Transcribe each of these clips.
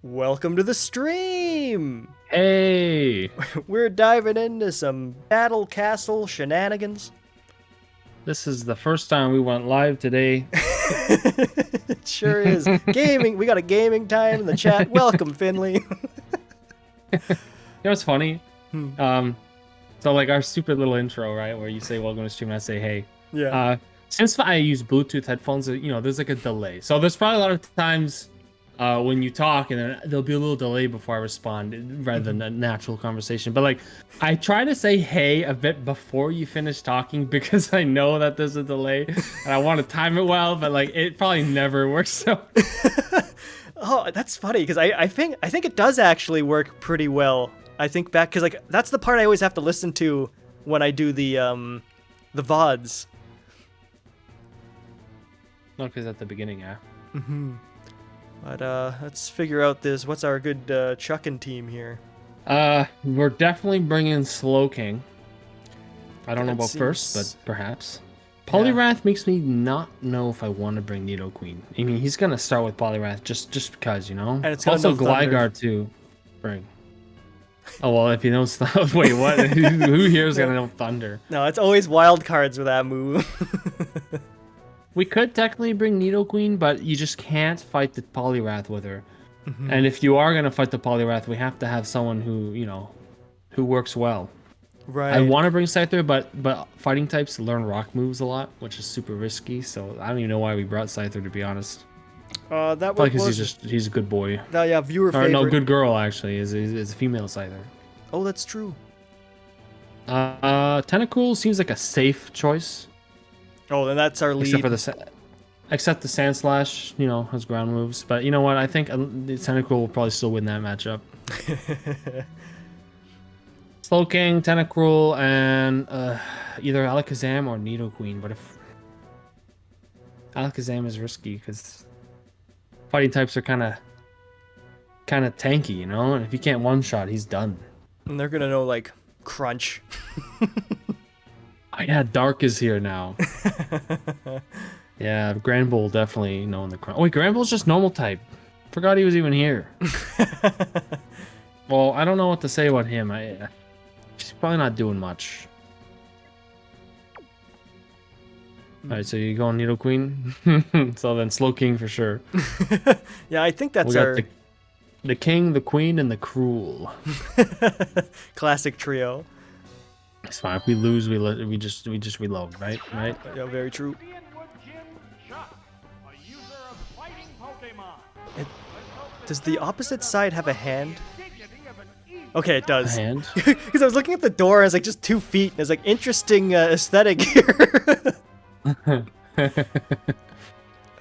Welcome to the stream! Hey, We're diving into some Battle Castle shenanigans. this is the first time we went live today. It sure is. Gaming, we got a gaming time in the chat. Welcome, Finley. You know what's funny? Hmm. So like our stupid little intro, right, where you say welcome to stream and I say hey. Yeah. Since I use Bluetooth headphones, there's like a delay. So there's probably a lot of times when you talk and then there'll be a little delay before I respond rather than a natural conversation. But like I try to say hey a bit before you finish talking because I know that there's a delay and I want to time it well, but like it probably never works. So Oh, that's funny because I think it does actually work pretty well. I think back because like that's the part I always have to listen to when I do the VODs. no, because at the beginning, yeah. But let's figure out this. What's our good chucking team here? We're definitely bringing Slow King. I don't know That about first, seems- but perhaps. Poliwrath makes me not know if I want to bring Nido Queen. I mean, he's gonna start with Poliwrath just because, you know. And it's got also no thunder. Gligar too. Bring. Oh well, if he knows. Wait, what? Who here is gonna know Thunder? No, it's always wild cards with that move. We could technically bring Nido Queen, but you just can't fight the Poliwrath with her. And if you are gonna fight the Poliwrath, we have to have someone who works well. Right. I want to bring Scyther, but fighting types learn rock moves a lot, which is super risky. So I don't even know why we brought Scyther, to be honest. That Probably was because he's a good boy. yeah, viewer Or favorite. no, good girl actually is a female Scyther. Oh, that's true. Tentacruel seems like a safe choice, Oh, then that's our lead. except the Sand Slash, has ground moves. But you know what? I think the Tentacruel will probably still win that matchup. Slowking, Tentacruel, and either Alakazam or Nidoqueen. But if Alakazam is risky because fighting types are kind of tanky, and if he can't one shot, he's done. And they're gonna know like crunch. Oh yeah, Dark is here now. Yeah, Granbull definitely knowing the crunch. Oh wait, Granbull's just normal type. Forgot he was even here. Well, I don't know what to say about him. He's probably not doing much. Alright, so you going Nidoqueen? So then Slowking for sure. Yeah, I think that's We got our the King, the Queen, and the Cruel. classic trio. It's fine. If we lose, we just reload, right? Right? Yeah, very true. Does the opposite side have a hand? Okay, it A does. hand. Because I was looking at the door, and it's like just 2 feet. And it's like interesting aesthetic here.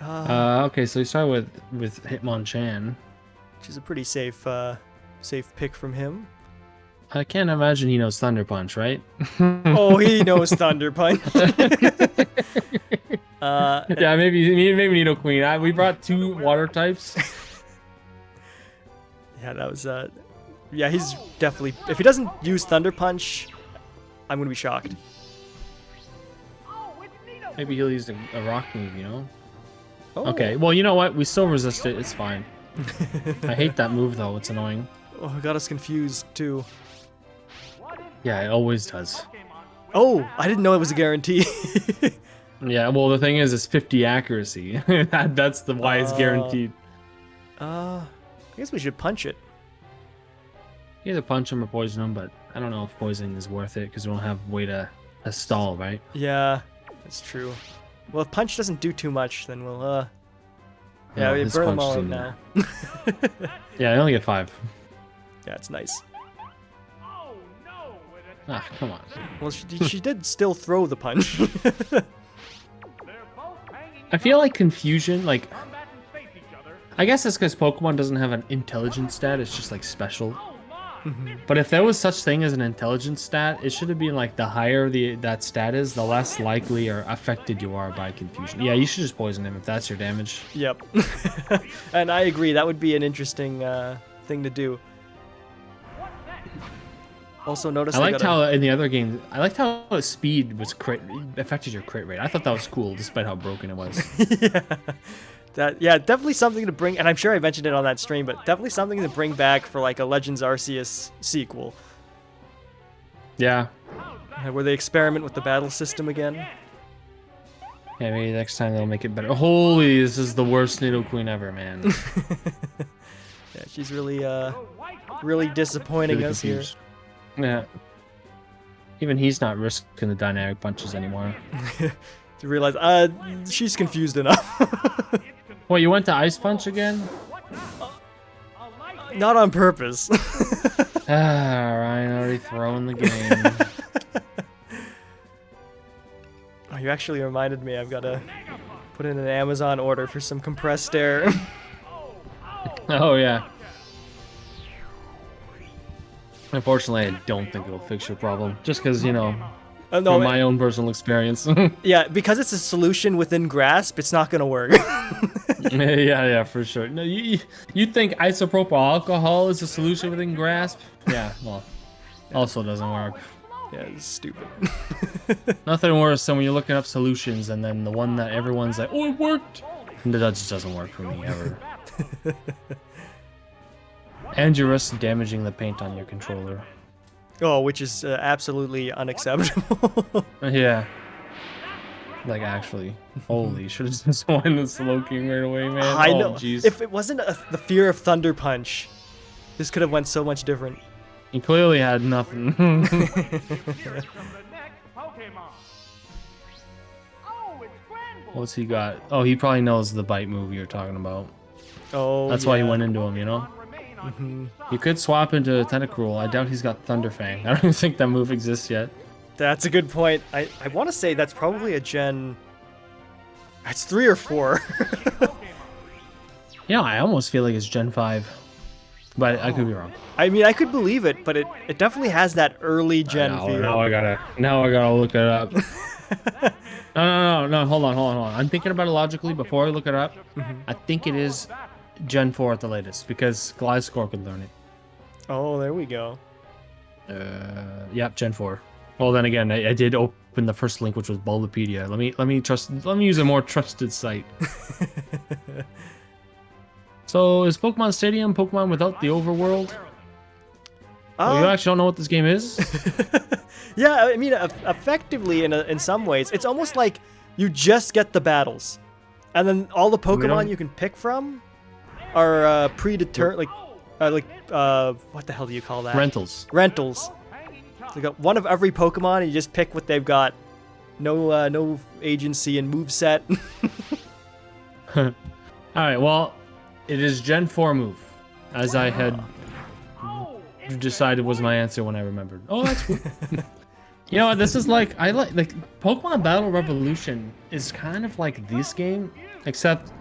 Okay, so you start with Hitmonchan. Which is a pretty safe pick from him. I can't imagine he knows Thunder Punch, right? Oh, he knows Thunder Punch. Yeah, maybe Nidoqueen. We brought 2 water types. Yeah, that was yeah, he's definitely, if he doesn't use Thunder Punch, I'm gonna be shocked. Maybe he'll use a rock move, Oh. Okay, well, you know what? We still resist it. It's fine. I hate that move, though. It's annoying. Oh, it got us confused too. Yeah, it always does. Oh, I didn't know it was a guarantee. Yeah, well, the thing is, it's 50 accuracy. That's why it's guaranteed. I guess we should punch it. Either punch him or poison him, but I don't know if poisoning is worth it because we don't have way to stall, right? Yeah, that's true. Well, if punch doesn't do too much, then we'll yeah, No, we his burn them punch all out doesn't now. Yeah, I only get 5. Yeah, it's nice. Ah, come on. Well, she did still throw the punch. I feel like confusion, like, I guess it's because Pokemon doesn't have an intelligence stat, it's just like special. But if there was such thing as an intelligence stat, it should have been like the higher that stat is, the less likely or affected you are by confusion. Yeah, you should just poison him if that's your damage. Yep. And I agree, that would be an interesting thing to do. Also notice I liked how in the other game, I liked how speed was affected your crit rate. I thought that was cool, despite how broken it was. Yeah. Yeah, definitely something to bring, and I'm sure I mentioned it on that stream, but definitely something to bring back for like a Legends Arceus sequel, Yeah. where they experiment with the battle system again. Yeah, maybe next time they'll make it better. Holy, this is the worst Nidoqueen ever, man. Yeah, she's really disappointing Really us here. confused. Yeah. Even he's not risking the dynamic punches anymore. To realize, she's confused enough. What, you went to Ice Punch again? Not on purpose. Ryan already throwing the game. Oh, you actually reminded me. I've got to put in an Amazon order for some compressed air. Oh, yeah. Unfortunately, I don't think it'll fix your problem. Just because, you know, No, from my own personal experience. Yeah, because it's a solution within Grasp, it's not going to work. Yeah, for sure. No, you think isopropyl alcohol is a solution within Grasp? Yeah, well, also doesn't work. Yeah, it's stupid. Nothing worse than when you're looking up solutions and then the one that everyone's like, oh, it worked. And that just doesn't work for me ever. And you risk damaging the paint on your controller. Oh, which is absolutely unacceptable. Yeah. Like, actually. Holy, should have just won the Slowking right away, man. I know. Jeez. If it wasn't the fear of Thunder Punch, this could have went so much different. He clearly had nothing. What's he got? Oh, he probably knows the bite move you're talking about. Oh, That's why he went into him, you know? You could swap into Tentacruel. I doubt he's got Thunderfang. I don't even think that move exists yet. That's a good point. I want to say that's probably a Gen... It's 3 or 4. Yeah, I almost feel like it's Gen 5. But I could be wrong. I mean, I could believe it, but it definitely has that early Gen feel. Now I gotta look it up. No, hold on. I'm thinking about it logically before I look it up. I think it is Gen 4 at the latest, because Gliscor could learn it. Oh, there we go. Yep, Gen 4. Well, then again, I did open the first link, which was Bulbapedia. Let me use a more trusted site. So, is Pokemon Stadium Pokemon without the overworld? You actually don't know what this game is? Yeah, I mean, effectively, in some ways, it's almost like you just get the battles, and then all the Pokemon you can pick from are predetermined, what the hell do you call that? Rentals. Rentals. So you got one of every Pokemon, and you just pick what they've got. No agency and moveset. All right, well, it is Gen 4 move, as I had decided was my answer when I remembered. Oh, that's cool. You know what? This is like Pokemon Battle Revolution is kind of like this game, except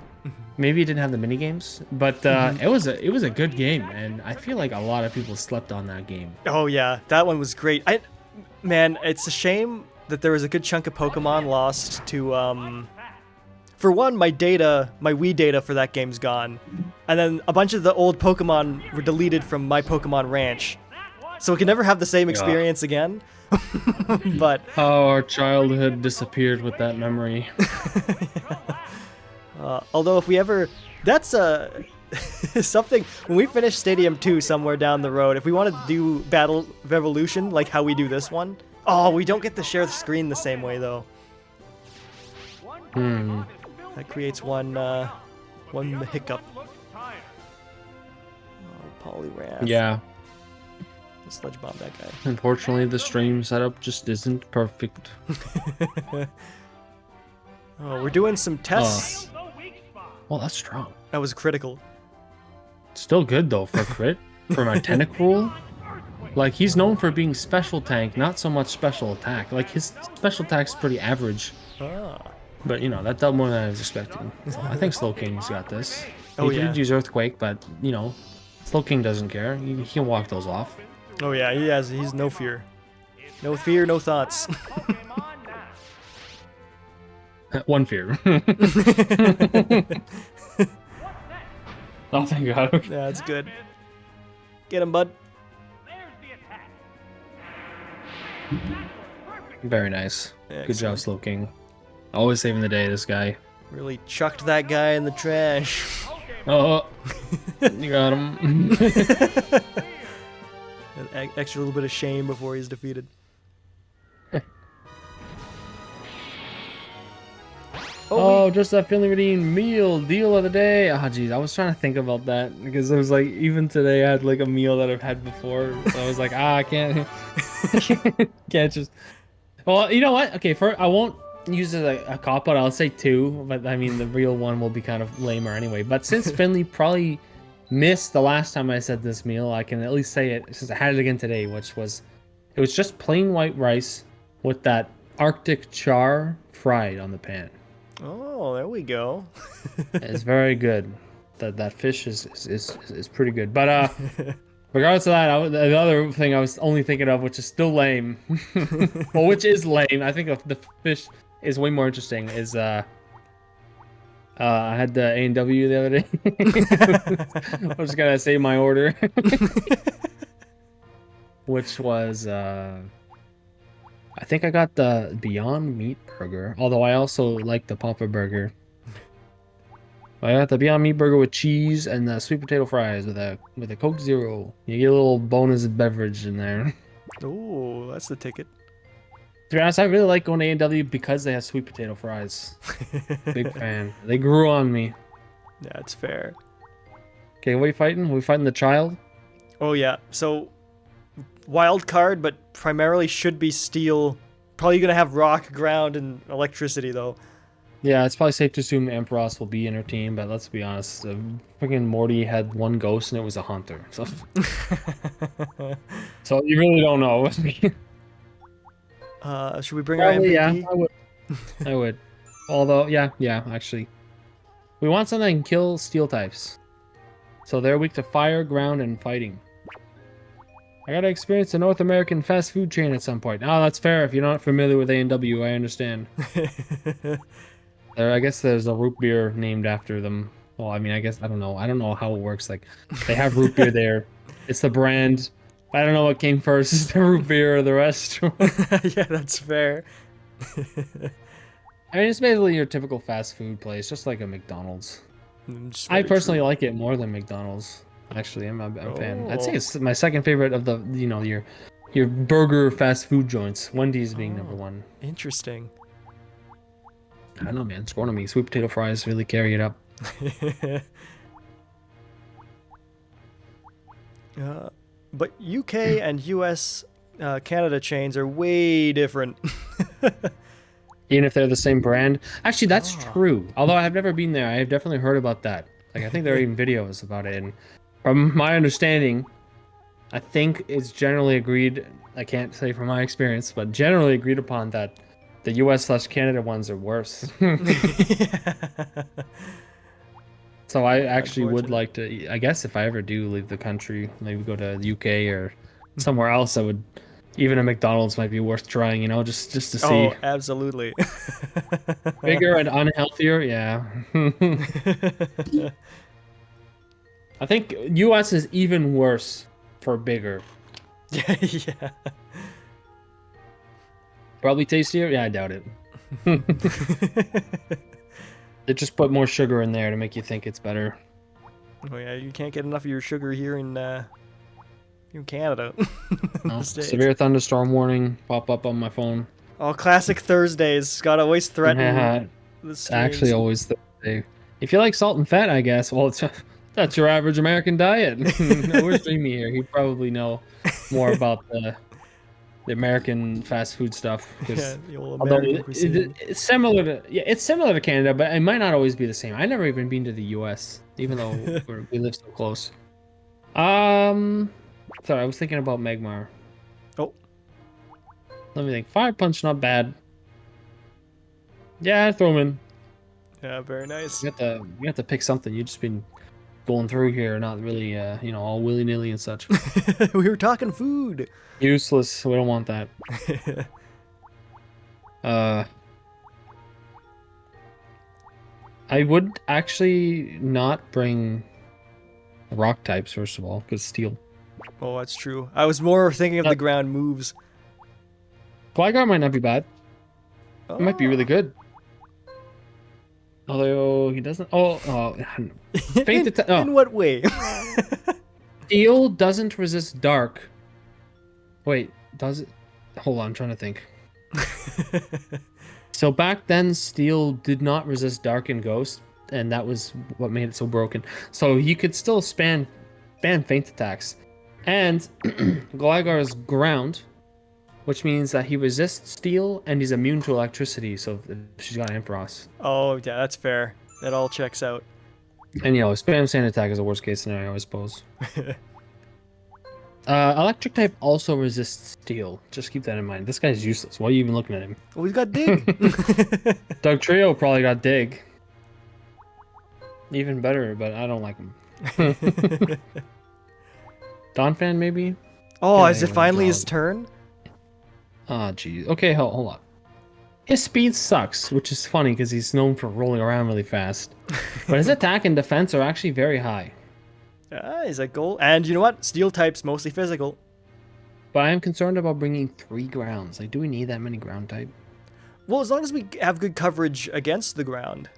maybe it didn't have the mini games, but it was a good game, and I feel like a lot of people slept on that game. Oh yeah, that one was great. Man, it's a shame that there was a good chunk of Pokemon lost to for one, my Wii data for that game's gone, and then a bunch of the old Pokemon were deleted from my Pokemon Ranch, so we can never have the same experience again. But how our childhood disappeared with that memory. Although if we ever, that's something, when we finish Stadium 2 somewhere down the road, if we want to do Battle Revolution like how we do this one, we don't get to share the screen the same way though. That creates one hiccup. Oh, Poliwrath. Yeah. Sludge bomb that guy. Unfortunately, the stream setup just isn't perfect. Oh, we're doing some tests. Well, that's strong. That was critical. Still good though for crit for my Tentacruel. Like, he's known for being special tank, not so much special attack. Like, his special attack's pretty average. But you know, that dealt more than I was expecting. So I think Slowking's got this. He did use Earthquake, but you know, Slowking doesn't care. He can walk those off. Oh yeah, he's no fear. No fear, no thoughts. One fear. Oh, thank God. Okay. Yeah, that's good. Get him, bud. Very nice. Excellent. Good job, Slowking. Always saving the day, this guy. Really chucked that guy in the trash. Oh, you got him. An extra little bit of shame before he's defeated. Oh, just that Finley Redeem meal deal of the day. Oh, geez, I was trying to think about that because it was like even today I had like a meal that I've had before, so I was like, I can't, can't just. Well, you know what? Okay, I won't use it as a cop out. I'll say 2, but I mean the real one will be kind of lamer anyway. But since Finley probably missed the last time I said this meal, I can at least say it since I had it again today, which was it was just plain white rice with that Arctic char fried on the pan. Oh, there we go. It's very good. That fish is pretty good. But regardless of that, the other thing I was only thinking of, which is still lame, well, which is lame. I think the fish is way more interesting. Is I had the A&W the other day. I was gonna say my order, which was I think I got the Beyond Meat burger, although I also like the Papa burger. I got the Beyond Meat burger with cheese and the sweet potato fries with a Coke Zero. You get a little bonus beverage in there. Oh, that's the ticket. To be honest, I really like going to A&W because they have sweet potato fries. Big fan. They grew on me. That's fair. Okay, what are you fighting? Are we fighting the child? Oh yeah, so wild card, but primarily should be steel. Probably gonna have rock, ground, and electricity though. Yeah, it's probably safe to assume Emperos will be in her team, but let's be honest. Freaking Morty had one ghost and it was a hunter. So, so you really don't know. Should we bring our Probably, MVP? yeah, I would. I would. Although, yeah, actually. We want something that can kill steel types. So they're weak to fire, ground, and fighting. I gotta experience a North American fast food chain at some point. Oh, that's fair. If you're not familiar with A&W, I understand. I guess there's a root beer named after them. Well, I mean, I guess, I don't know. I don't know how it works. Like, they have root beer there. It's the brand. I don't know what came first, is the root beer or the restaurant. Yeah, that's fair. I mean, it's basically your typical fast food place, just like a McDonald's. It's I very personally true. like it more than McDonald's. Actually, I'm a fan. I'd say Oh. it's my second favorite of the, your burger fast food joints. Wendy's being number Oh, 1. interesting. I don't know, man. It's growing on me. Sweet potato fries really carry it up. But UK and US Canada chains are way different. Even if they're the same brand. Actually, that's Ah. true. Although I have never been there, I have definitely heard about that. Like, I think there are even videos about it. And from my understanding, I think it's generally agreed, I can't say from my experience, but generally agreed upon that the US/Canada ones are worse. So I actually would like to, I guess if I ever do leave the country, maybe go to the UK or somewhere else, I would, even a McDonald's might be worth trying, just to see. Oh, absolutely. Bigger and unhealthier, yeah. I think US is even worse for bigger. Yeah. Probably tastier? Yeah, I doubt it. They just put more sugar in there to make you think it's better. Oh yeah, you can't get enough of your sugar here in Canada. In the States. Severe thunderstorm warning pop up on my phone. Oh, classic Thursdays. Gotta always threaten the It's streams. actually always Thursday. If you like salt and fat, I guess. Well, that's your average American diet. No, where's Jamie here? He'd probably know more about the American fast food stuff. Yeah, the old Although American cuisine. it's similar to Canada, but it might not always be the same. I never even been to the U.S., even though we live so close. Sorry, I was thinking about Magmar. Oh. Let me think. Fire punch, not bad. Yeah, throw him in. Yeah, very nice. You have to pick something. You've just been going through here, not really, all willy nilly and such. We were talking food. Useless. We don't want that. I would actually not bring rock types, first of all, because steel. Oh, that's true. I was more thinking of the ground moves. Gligar might not be bad. It might be really good. Although he doesn't. Faint attack. In what way? Steel doesn't resist dark. Wait, does it? Hold on, I'm trying to think. So back then, steel did not resist dark and ghost, and that was what made it so broken. So he could still spam feint attacks, and Gligar is ground, which means that he resists steel and he's immune to electricity. So she's got Ampharos. Oh yeah, that's fair. That all checks out. And spam sand attack is a worst case scenario, I suppose. Electric type also resists steel. Just keep that in mind. This guy's useless. Why are you even looking at him? Oh, he's got dig. Doug Trio probably got dig. Even better, but I don't like him. Donphan maybe? Oh, is it finally his turn? Oh, geez. Okay, hold on. His speed sucks, which is funny because he's known for rolling around really fast. But his attack and defense are actually very high. He's a goal. And you know what? Steel type's mostly physical. But I am concerned about bringing 3 grounds. Like, do we need that many ground type? Well, as long as we have good coverage against the ground.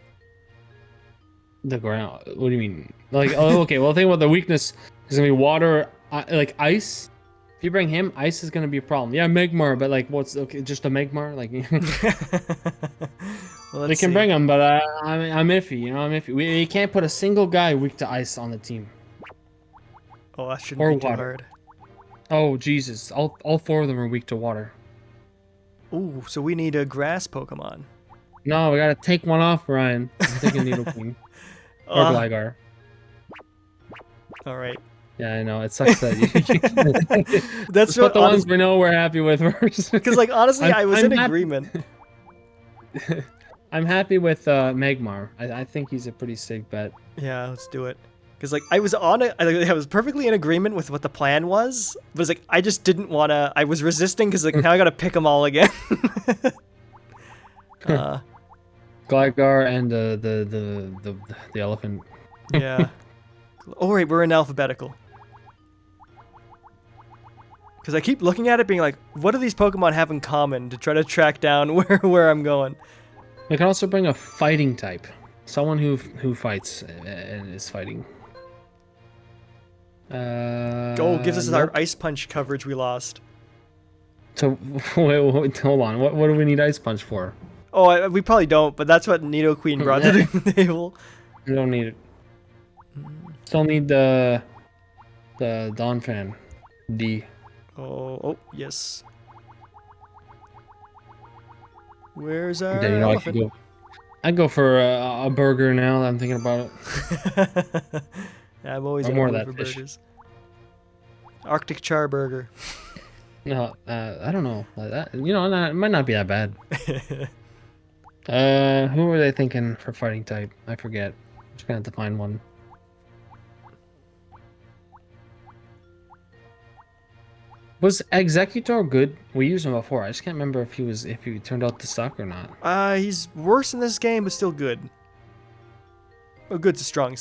The ground? What do you mean? Like, oh, okay. Well, think about the weakness. There's gonna be water, like ice. If you bring him, ice is gonna be a problem. Yeah, Magmar, but like, what's okay? Just a Magmar, like. Well, they can bring him, but I'm iffy. I'm iffy. We can't put a single guy weak to ice on the team. Oh, that shouldn't be too hard. Oh Jesus! All 4 of them are weak to water. Ooh, so we need a grass Pokemon. No, we gotta take one off, Ryan. I'm thinking Nidoking or Gligar. All right. Yeah, I know. It sucks that you. That's what the ones we know we're happy with first. Because, like, honestly, I was in agreement. I'm happy with Magmar. I think he's a pretty safe bet. Yeah, let's do it. Because, like, I was perfectly in agreement with what the plan was, but it's like I just didn't want to. I was resisting because, like, now I got to pick them all again. Gligar and the elephant. Yeah. Oh, right, we're in alphabetical. Because I keep looking at it being like, what do these Pokemon have in common to try to track down where I'm going? We can also bring a fighting type. Someone who fights and is fighting. Gives us our Ice Punch coverage we lost. So, wait, hold on. What do we need Ice Punch for? Oh, we probably don't, but that's what Nidoqueen brought to the table. We don't need it. Still need the Donphan. D. Oh, yes. Where's our Yeah, elephant? I'd go for a burger now that I'm thinking about it. Yeah, I'm always more going of for that fish. burgers. Arctic char burger. No, I don't know. That, it might not be that bad. Who were they thinking for fighting type? I forget. Just gonna have to find one. Was Executor good? We used him before. I just can't remember if he turned out to suck or not. He's worse in this game, but still good. Oh, good's a strong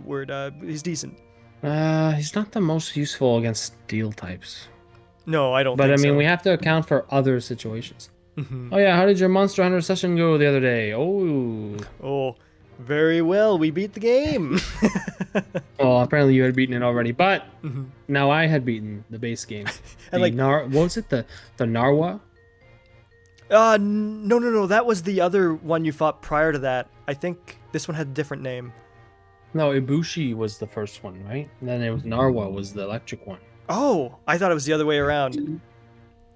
word. He's decent. He's not the most useful against steel types. No, I don't But think I mean, so. we have to account for other situations. Oh yeah, how did your Monster Hunter session go the other day? Oh, very well. We beat the game. Well, apparently you had beaten it already, but now I had beaten the base game. And what was it? The Narwa? No. That was the other one you fought prior to that. I think this one had a different name. No, Ibushi was the first one, right? And then it was Narwa was the electric one. Oh, I thought it was the other way around.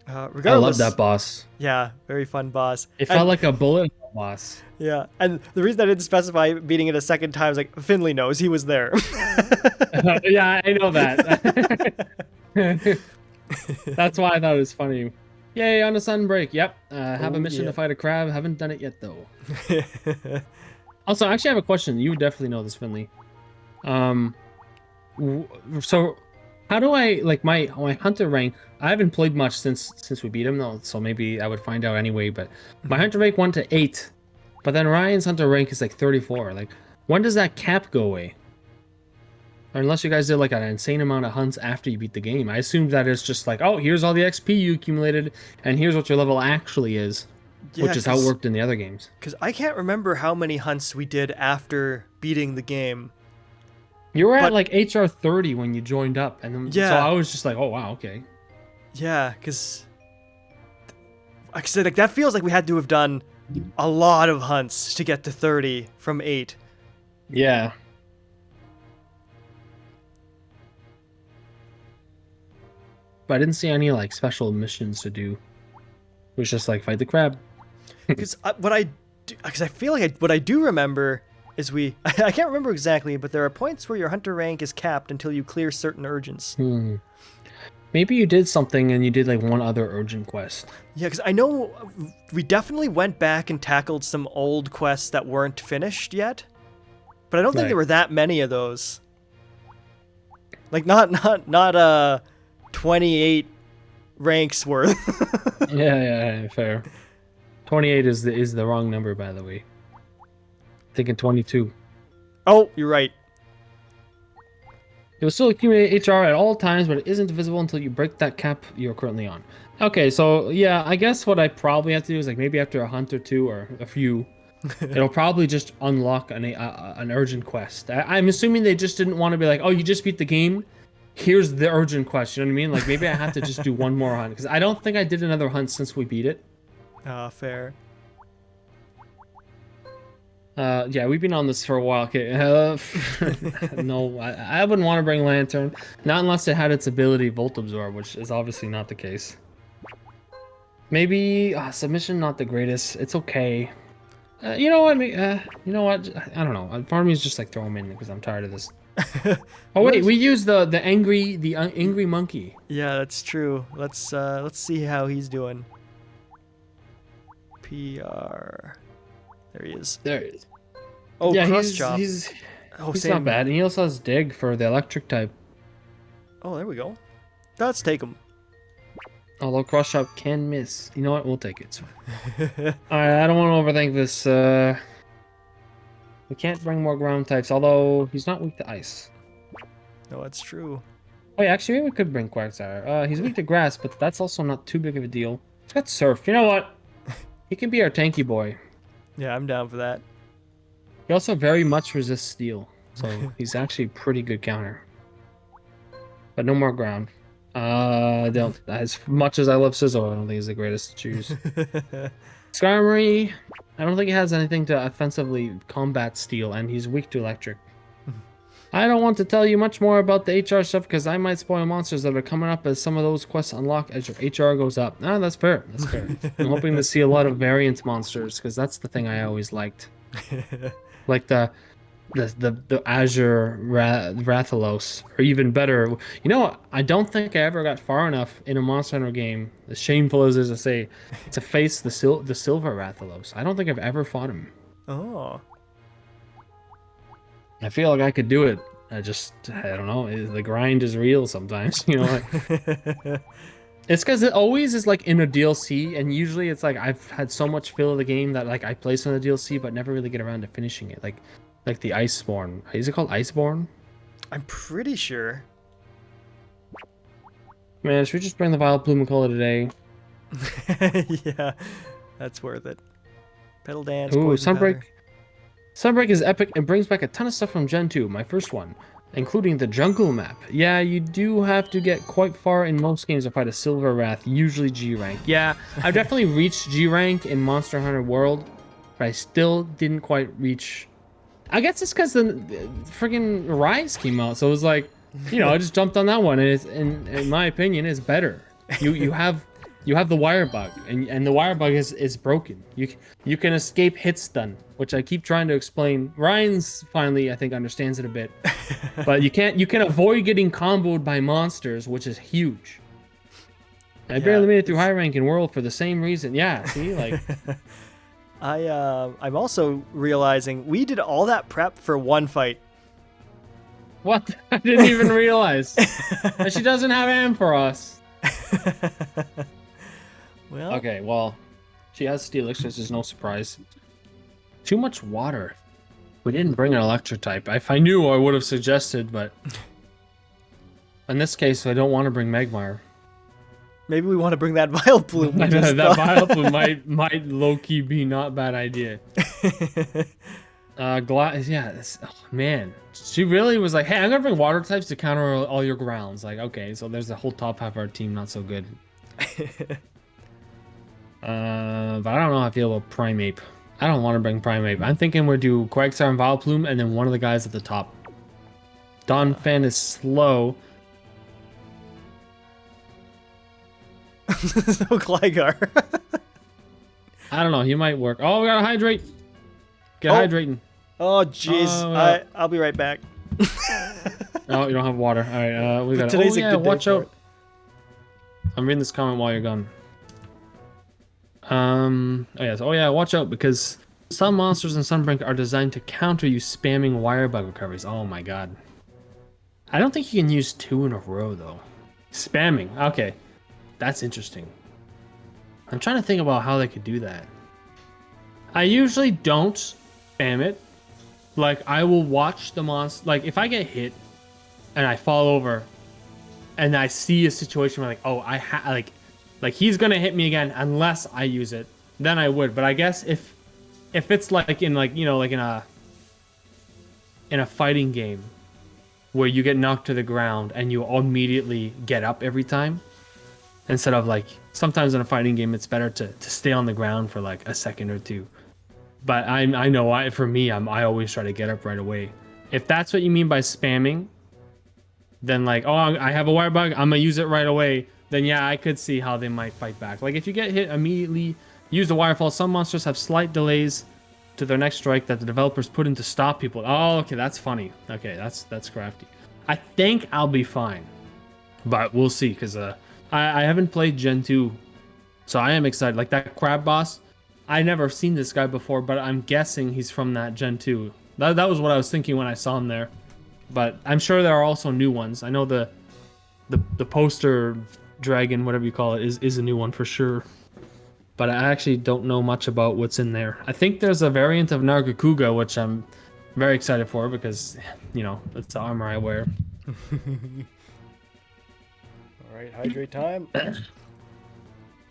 Regardless, I love that boss. Yeah, very fun boss. It felt like a bullet boss. Yeah, and the reason I didn't specify beating it a second time is like Finley knows he was there. Yeah, I know that. That's why I thought it was funny. Yay, on a sun break. Yep. Have a mission to fight a crab. Haven't done it yet though. Also, I actually have a question. You would definitely know this, Finley. So how do I like my hunter rank? I haven't played much since we beat him though, so maybe I would find out anyway. But my hunter rank 1 to 8, but then Ryan's hunter rank is like 34. Like, when does that cap go away? Or unless you guys did like an insane amount of hunts after you beat the game, I assumed that it's just like, oh, here's all the XP you accumulated, and here's what your level actually is. Yeah, which is how it worked in the other games. Because I can't remember how many hunts we did after beating the game. You were But- at like HR 30 when you joined up, and then, so Yeah. I was just like, oh wow, okay. Yeah, because like I said, like that feels like we had to have done a lot of hunts to get to 30 from 8. Yeah. But I didn't see any like special missions to do. It was just like fight the crab. Because because I feel like what I do remember is I can't remember exactly, but there are points where your hunter rank is capped until you clear certain urgents. Maybe you did something and you did like one other urgent quest. Yeah, because I know we definitely went back and tackled some old quests that weren't finished yet, but I don't think Right. there were that many of those. Like not 28 ranks worth. Yeah, fair. 28 is the wrong number, by the way. Thinking 22. Oh, you're right. It will still accumulate HR at all times, but it isn't visible until you break that cap you're currently on. Okay, so yeah, I guess what I probably have to do is like maybe after a hunt or two or a few, it'll probably just unlock an urgent quest. I'm assuming they just didn't want to be like, oh, you just beat the game, here's the urgent quest. You know what I mean? Like maybe I have to just do one more hunt because I don't think I did another hunt since we beat it. Fair. Yeah, we've been on this for a while. Okay, no, I wouldn't want to bring Lantern, not unless it had its ability Volt Absorb, which is obviously not the case. Maybe submission not the greatest. It's okay. You know what? You know what? I don't know. Part of me is just like throw him in because I'm tired of this. Oh wait, we used the angry monkey. Yeah, that's true. Let's see how he's doing. PR. There he is. There he is. Oh, yeah, cross chop. He's same. not bad, and he also has dig for the electric type. Oh, there we go. Let's take him. Although cross chop can miss. You know what? We'll take it. Alright, I don't want to overthink this. We can't bring more ground types, although he's not weak to ice. No, that's true. Wait, actually, maybe we could bring Quagsire. He's weak to grass, but that's also not too big of a deal. He's got surf. You know what? He can be our tanky boy. Yeah, I'm down for that. He also very much resists steel, so he's actually pretty good counter. But no more ground. Don't. As much as I love Sizzle, I don't think he's the greatest to choose. Skarmory, I don't think he has anything to offensively combat steel, and he's weak to electric. I don't want to tell you much more about the HR stuff because I might spoil monsters that are coming up as some of those quests unlock as your HR goes up. Ah, that's fair. That's fair. I'm hoping to see a lot of variant monsters because that's the thing I always liked. Like the Azure Rathalos, or even better. You know, I don't think I ever got far enough in a Monster Hunter game, as shameful as it is to say, to face the Silver Rathalos. I don't think I've ever fought him. Oh. I feel like I could do it. I don't know. The grind is real sometimes, you know. It's because it always is like in a DLC, and usually it's like I've had so much fill of the game that like I play some of the DLC, but never really get around to finishing it. Like the Iceborne. Is it called Iceborne? I'm pretty sure. Man, should we just bring the Violet Plume and call it a day? Yeah, that's worth it. Pedal dance. Ooh, poison Sunbreak. powder. Sunbreak is epic and brings back a ton of stuff from Gen 2, my first one, including the jungle map. Yeah, you do have to get quite far in most games to fight a Silver Wrath, usually G rank. Yeah, I've definitely reached G rank in Monster Hunter World, but I still didn't quite reach. I guess it's because the friggin' Rise came out, so it was like, you know, I just jumped on that one, and it's, in my opinion, it's better. You have the wire bug, and the wire bug is broken. You can escape hit stun, which I keep trying to explain. Ryan's finally, I think, understands it a bit, but you can avoid getting comboed by monsters, which is huge. I barely made it through high rank in World for the same reason. Yeah, see, like. I'm also realizing we did all that prep for one fight. What? I didn't even realize. And she doesn't have Ampharos. Well. Okay, well, she has Steelix, which is no surprise. Too much water. We didn't bring an electric type. If I knew, I would have suggested, but in this case, I don't want to bring Magmar. Maybe we want to bring that Vileplume. That Vileplume might low key be not a bad idea. Man, she really was like, hey, I'm gonna bring water types to counter all your grounds. Like, okay, so there's the whole top half of our team not so good. But I don't know how I feel about Primeape. I don't want to bring Primeape. I'm thinking we'll do Quagsire and Vileplume, and then one of the guys at the top. Donphan is slow. So Gligar. I don't know. He might work. Oh, we gotta hydrate. Get hydrating. Oh, jeez. I'll be right back. Oh, you don't have water. All right. We got. Today's a good day watch for out. it. I'm reading this comment while you're gone. Oh yeah. Watch out because some monsters in Sunbrink are designed to counter you spamming wire bug recoveries. Oh my god. I don't think you can use 2 in a row though. Spamming. Okay. That's interesting. I'm trying to think about how they could do that. I usually don't spam it. Like, I will watch the monster. Like, if I get hit and I fall over and I see a situation where, like, oh, like he's going to hit me again unless I use it, then I would. But I guess if it's like in, like, you know, like in a fighting game where you get knocked to the ground and you immediately get up every time, instead of like sometimes in a fighting game it's better to stay on the ground for like a second or two. But I know I always try to get up right away. If that's what you mean by spamming, then like, oh, I have a wire bug, I'm gonna use it right away, then yeah, I could see how they might fight back. Like if you get hit immediately, use the wirefall. Some monsters have slight delays to their next strike that the developers put in to stop people. Oh, okay, that's funny. Okay, that's crafty. I think I'll be fine, but we'll see, because I haven't played Gen 2, so I am excited. Like that crab boss, I never seen this guy before, but I'm guessing he's from that Gen 2. That was what I was thinking when I saw him there. But I'm sure there are also new ones. I know the poster dragon, whatever you call it, is a new one for sure. But I actually don't know much about what's in there. I think there's a variant of Nargacuga, which I'm very excited for because, you know, it's the armor I wear. Alright, hydrate time.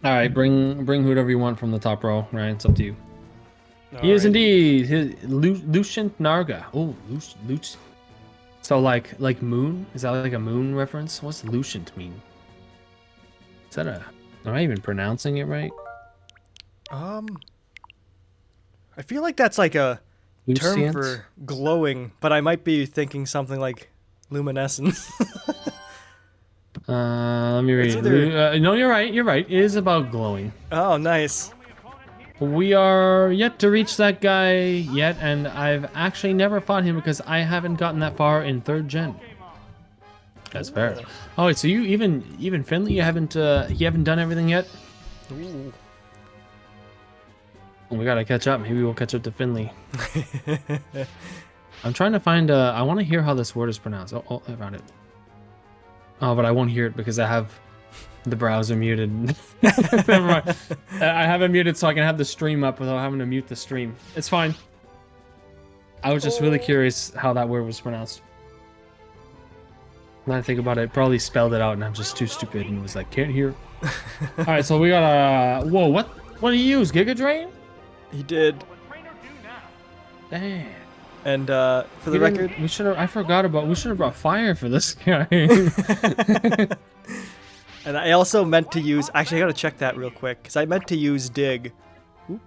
Alright, bring whoever you want from the top row, Ryan. It's up to you. He is indeed Lucient Narga. Oh, Lucient. So like moon? Is that like a moon reference? What's Lucient mean? Is that am I even pronouncing it right? I feel like that's like a term Lucient? for glowing, but I might be thinking something like luminescence. Let me read. No, you're right. You're right. It is about glowing. Oh, nice. We are yet to reach that guy yet, and I've actually never fought him because I haven't gotten that far in 3rd gen. That's fair. Oh, wait, so you even Finley, you haven't done everything yet? Ooh. Well, we gotta catch up. Maybe we'll catch up to Finley. I'm trying to find. I want to hear how this word is pronounced. Oh, I found it. Oh, but I won't hear it because I have the browser muted. Never mind. I have it muted so I can have the stream up without having to mute the stream. It's fine. I was just really curious how that word was pronounced. When I think about it, probably spelled it out and I'm just too stupid and was like, can't hear. All right, so we got whoa, what did he use? Giga Drain? He did. Dang. And for the record, we should have brought fire for this guy. And I also meant to use, actually I gotta check that real quick, because I meant to use dig. Oop.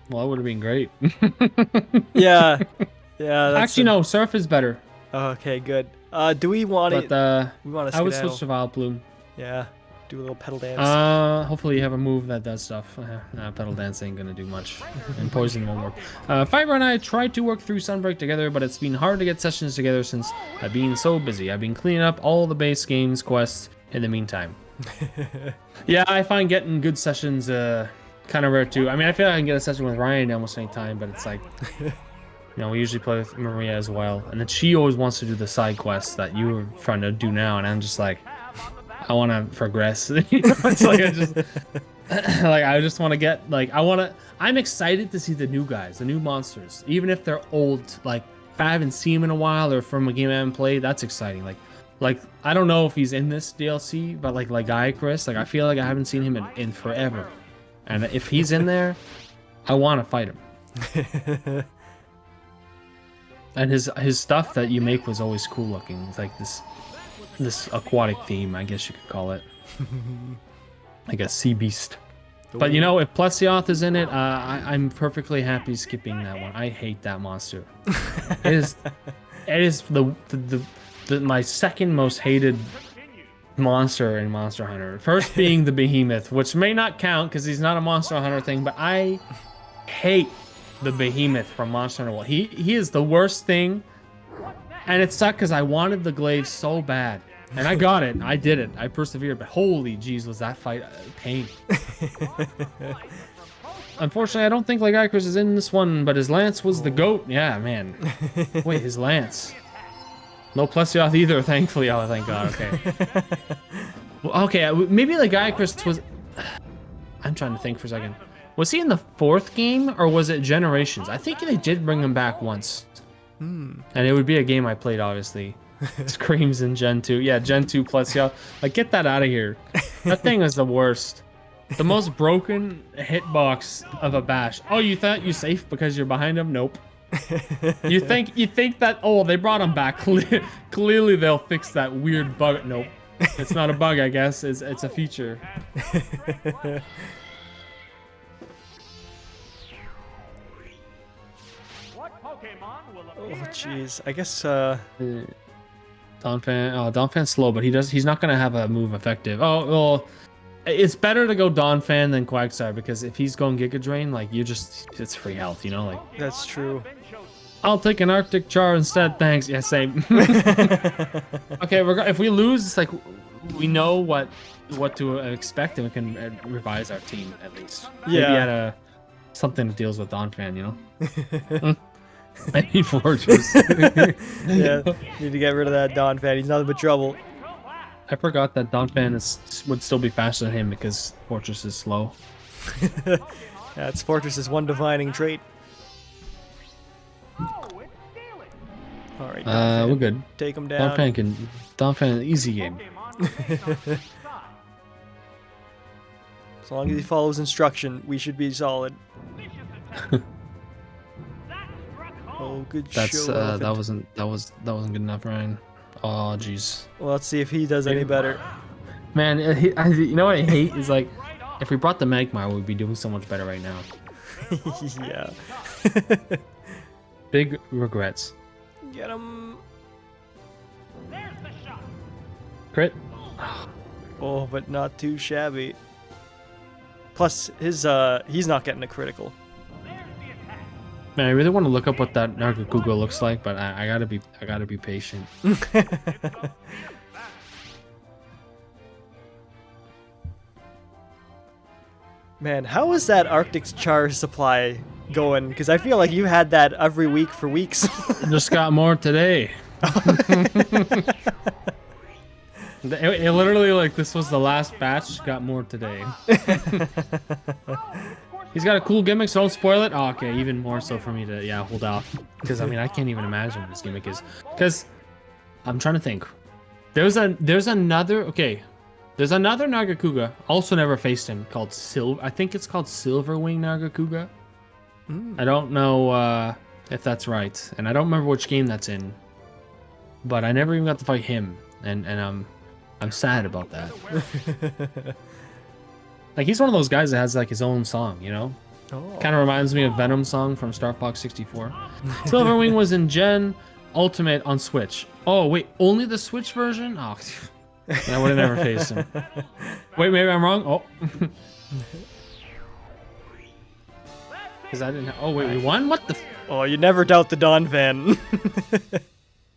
Well, that would have been great. Yeah. Yeah. Actually, no, surf is better. Okay, good. Do we want to? We want to. I would switch to Vileplume. Yeah. Do a little pedal dance. Hopefully you have a move that does stuff. Pedal dance ain't gonna do much, and poison won't work. Fiber and I tried to work through Sunbreak together, but it's been hard to get sessions together since I've been so busy. I've been cleaning up all the base games quests in the meantime. Yeah, I find getting good sessions kind of rare too. I mean, I feel like I can get a session with Ryan almost any time, but it's like, you know, we usually play with Maria as well, and then she always wants to do the side quests that you were trying to do now, and I'm just like, I want to progress. You know, it's like I just want to get I'm excited to see the new guys, the new monsters, even if they're old. Like if I haven't seen them in a while or from a game I haven't played, that's exciting. Like Like, I don't know if he's in this DLC, but like Chris, like I feel like I haven't seen him in forever. And if he's in there, I want to fight him. And his stuff that you make was always cool looking. It's like this aquatic theme, I guess you could call it. Like a sea beast. But you know, if Plesioth is in it, I'm perfectly happy skipping that one. I hate that monster. It is my second most hated monster in Monster Hunter. First being the Behemoth, which may not count because he's not a Monster Hunter thing, but I hate the Behemoth from Monster Hunter World. He is the worst thing, and it sucked because I wanted the glaive so bad, and I got it. I did it. I persevered, but holy jeez, was that fight pain. Unfortunately, I don't think Chris is in this one, but his lance was the goat. Yeah, man. Wait, his lance. No Plesioth either, thankfully. Oh, thank God. Okay. Well, okay, maybe Chris was... I'm trying to think for a second. Was he in the 4th game, or was it Generations? I think they did bring him back once. And it would be a game I played, obviously. Screams in Gen 2. Yeah, Gen 2 Plesioth. Like, get that out of here. That thing is the worst. The most broken hitbox of a bash. Oh, you thought you're safe because you're behind him? Nope. You think that, oh, they brought him back. Clearly they'll fix that weird bug. Nope. It's not a bug, I guess. It's a feature. Oh jeez. I guess Donphan's slow, but he's not gonna have a move effective. Oh well, it's better to go Donphan than Quagsire, because if he's going Giga Drain, like it's free health, you know, like. That's true. I'll take an Arctic Char instead, thanks. Yeah, same. Okay, if we lose, it's like we know what to expect, and we can revise our team at least. Yeah. Maybe add something that deals with Donphan, you know. I need Fortress. Yeah, need to get rid of that Donphan. He's nothing but trouble. I forgot that Donphan would still be faster than him because Fortress is slow. That's Fortress's one defining trait. All right, we're good. Take him down. Donphan, easy game. As long as he follows instruction, we should be solid. Oh, good show. That wasn't good enough, Ryan. Oh, jeez. Well, let's see if he does any better. Man, you know what I hate is like, if we brought the Magmar, we'd be doing so much better right now. Yeah. Big regrets. Get him. Crit. Oh, but not too shabby. Plus, he's not getting a critical. Man, I really want to look up what that Nargacuga looks like, but I gotta be patient. Man, how is that Arctic Char supply going? Because I feel like you had that every week for weeks. Just got more today. It literally, like, this was the last batch, got more today. He's got a cool gimmick, so don't spoil it. Oh, okay, even more so for me to, yeah, hold off. Because, I mean, I can't even imagine what his gimmick is. Because, I'm trying to think. There's another Nargacuga, also never faced him, called I think it's called Silverwing Nargacuga. I don't know if that's right. And I don't remember which game that's in. But I never even got to fight him. And I'm sad about that. Like, he's one of those guys that has, like, his own song, you know? Oh. Kind of reminds me of Venom's song from Star Fox 64. Silverwing was in Gen Ultimate on Switch. Oh, wait, only the Switch version? Oh, I would have never faced him. Wait, maybe I'm wrong? Oh. Because I didn't... Oh, wait, we won? What the... Oh, you never doubt the Donphan.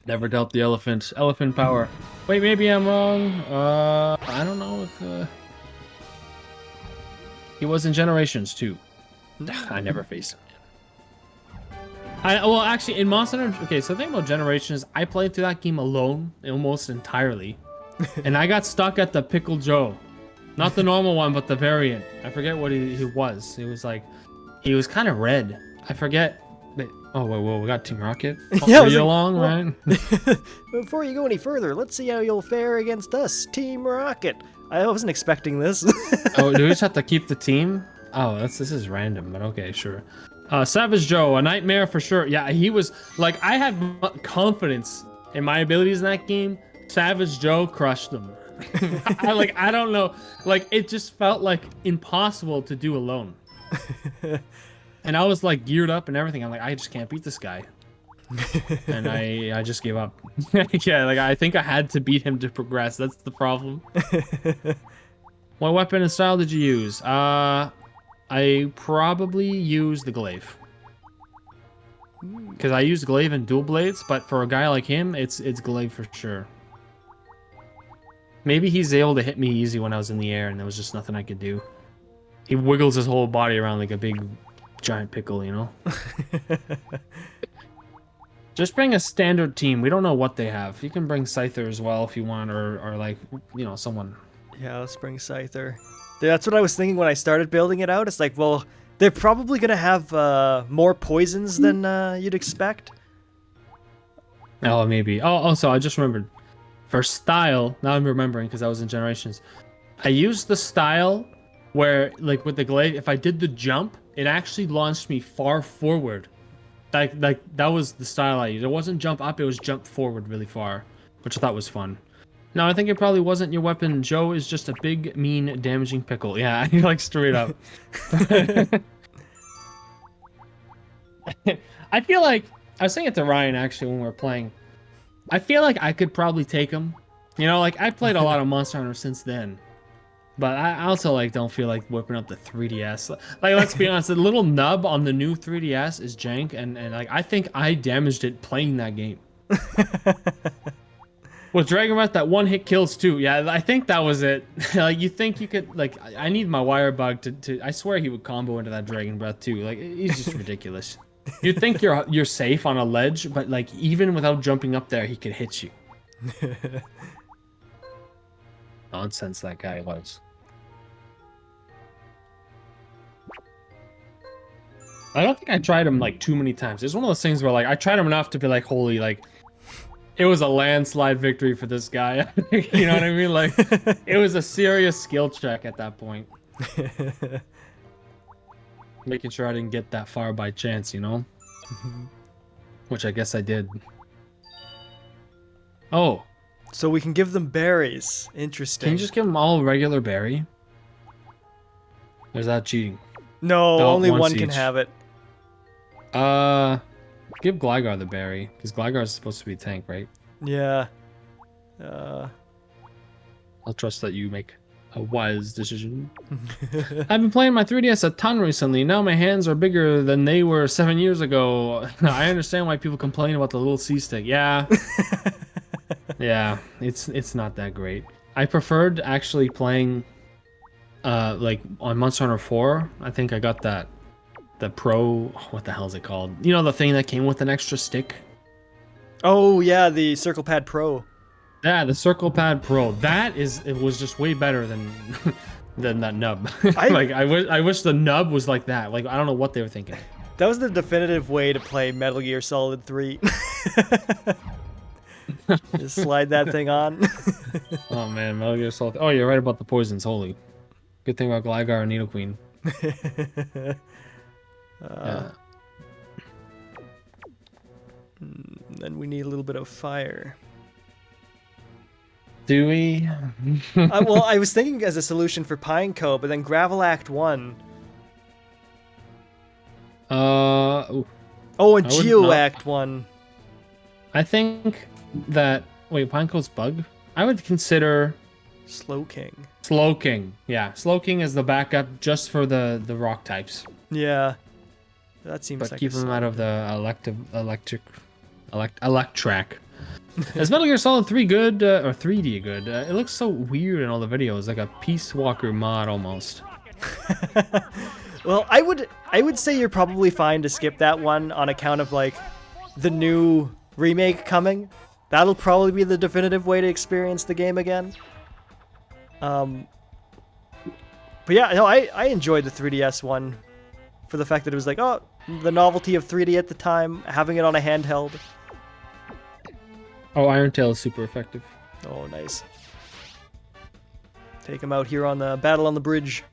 Never doubt the elephant. Elephant power. Wait, maybe I'm wrong. I don't know if... He was in Generations too. I never faced him. Well, actually, in Monster Hunter... Okay, so the thing about Generations, I played through that game alone almost entirely. And I got stuck at the Pickle Joe. Not the normal one, but the variant. I forget what he was. It was like... He was kind of red. I forget Wait, oh, whoa, we got Team Rocket. Yeah, I Are was you like, along, well- Ryan? Before you go any further, let's see how you'll fare against us, Team Rocket. I wasn't expecting this. Oh, do we just have to keep the team? Oh, this is random, but okay, sure. Savage Joe, a nightmare for sure. Yeah, he was like, I had confidence in my abilities in that game. Savage Joe crushed them. I don't know, like it just felt like impossible to do alone. And I was like geared up and everything. I'm like, I just can't beat this guy. And I just gave up. Yeah, like I think I had to beat him to progress. That's the problem. What weapon and style did you use? I probably used the glaive. Because I used glaive and dual blades, but for a guy like him, it's glaive for sure. Maybe he's able to hit me easy when I was in the air and there was just nothing I could do. He wiggles his whole body around like a big giant pickle, you know? Just bring a standard team. We don't know what they have. You can bring Scyther as well if you want, or like, you know, someone. Yeah, let's bring Scyther. That's what I was thinking when I started building it out. It's like, well, they're probably going to have more poisons than you'd expect. Oh, maybe. Oh, also, I just remembered. For style, now I'm remembering because I was in Generations. I used the style where, like with the glaive, if I did the jump, it actually launched me far forward. Like that was the style I used. It wasn't jump up, it was jump forward really far, which I thought was fun. No, I think it probably wasn't your weapon. Joe is just a big, mean, damaging pickle. Yeah, like straight up. I feel like, I was saying it to Ryan actually when we were playing. I feel like I could probably take him. You know, like I've played a lot of Monster Hunter since then. But I also like don't feel like whipping up the 3DS. Like let's be honest, the little nub on the new 3DS is jank, and like I think I damaged it playing that game. With Dragon Breath, that one hit kills too. Yeah, I think that was it. Like you think you could like I need my wire bug to I swear he would combo into that Dragon Breath too. Like he's just ridiculous. You'd think you're safe on a ledge, but like even without jumping up there, he could hit you. Nonsense that guy was. I don't think I tried him like too many times. It's one of those things where like I tried him enough to be like, holy, like it was a landslide victory for this guy. You know what I mean? Like it was a serious skill check at that point. Making sure I didn't get that far by chance, you know? Which I guess I did. Oh. So we can give them berries. Interesting. Can you just give them all regular berry? Or is that cheating? No, No, only once one can each. have it. Give Gligar the berry, because Gligar is supposed to be a tank, right? Yeah. I'll trust that you make a wise decision. I've been playing my 3DS a ton recently. Now my hands are bigger than they were 7 years ago. I understand why people complain about the little C-stick. Yeah. Yeah, it's not that great. I preferred actually playing like on Monster Hunter 4. I think I got the Pro, what the hell is it called? You know, the thing that came with an extra stick? Oh yeah, the Circle Pad Pro. Yeah, the Circle Pad Pro. It was just way better than than that nub. I wish the nub was like that. Like I don't know what they were thinking. That was the definitive way to play Metal Gear Solid 3. Just slide that thing on. Oh man, Metal Gear Solid. Oh, you're right about the poisons. Holy. Good thing about Gligar and Nidoqueen. Yeah. Then we need a little bit of fire. Do we? Well, I was thinking as a solution for Pineco, but then Gravel Act 1. Ooh. Oh, and I would Geo not- Act 1. I think that Pineco's bug. I would consider Slow King. Slowking. Yeah, Slowking is the backup just for the rock types. Yeah. That seems But like keep a them out of the electrac. Is Metal Gear Solid 3 good or 3D good? It looks so weird in all the videos, like a Peace Walker mod almost. Well, I would say you're probably fine to skip that one on account of like the new remake coming. That'll probably be the definitive way to experience the game again. But yeah, no, I enjoyed the 3DS one for the fact that it was like, oh, The novelty of 3D at the time, having it on a handheld. Oh, Iron Tail is super effective. Oh, nice. Take him out here on the battle on the bridge.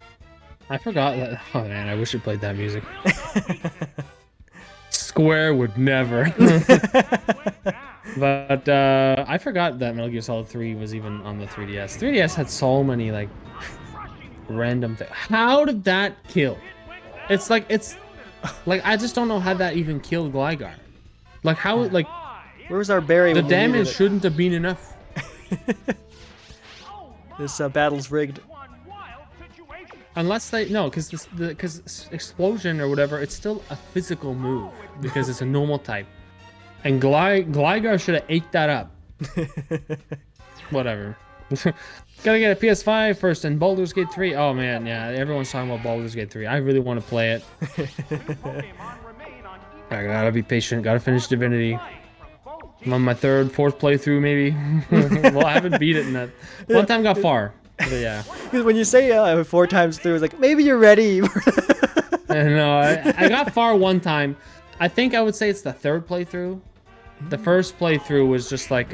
I forgot that. Oh man, I wish I played that music. Square would never. But I forgot that Metal Gear Solid 3 was even on the 3DS. 3DS had so many like random things. How did that kill? It's like I just don't know how that even killed Gligar. Like how like Where's our berry? the when we needed damage it? shouldn't have been enough. This battle's rigged. Unless because explosion or whatever, it's still a physical move because it's a normal type, and Gligar should have ate that up. Whatever. Gotta get a PS5 first and Baldur's Gate 3. Oh man, yeah, everyone's talking about Baldur's Gate 3. I really want to play it. I gotta be patient. Gotta finish Divinity. I'm on my third, fourth playthrough maybe. Well, I haven't beat it in that. One time got far. But yeah. Because when you say 4 times through, it's like, maybe you're ready. No, I got far one time. I think I would say it's the third playthrough. The first playthrough was just like,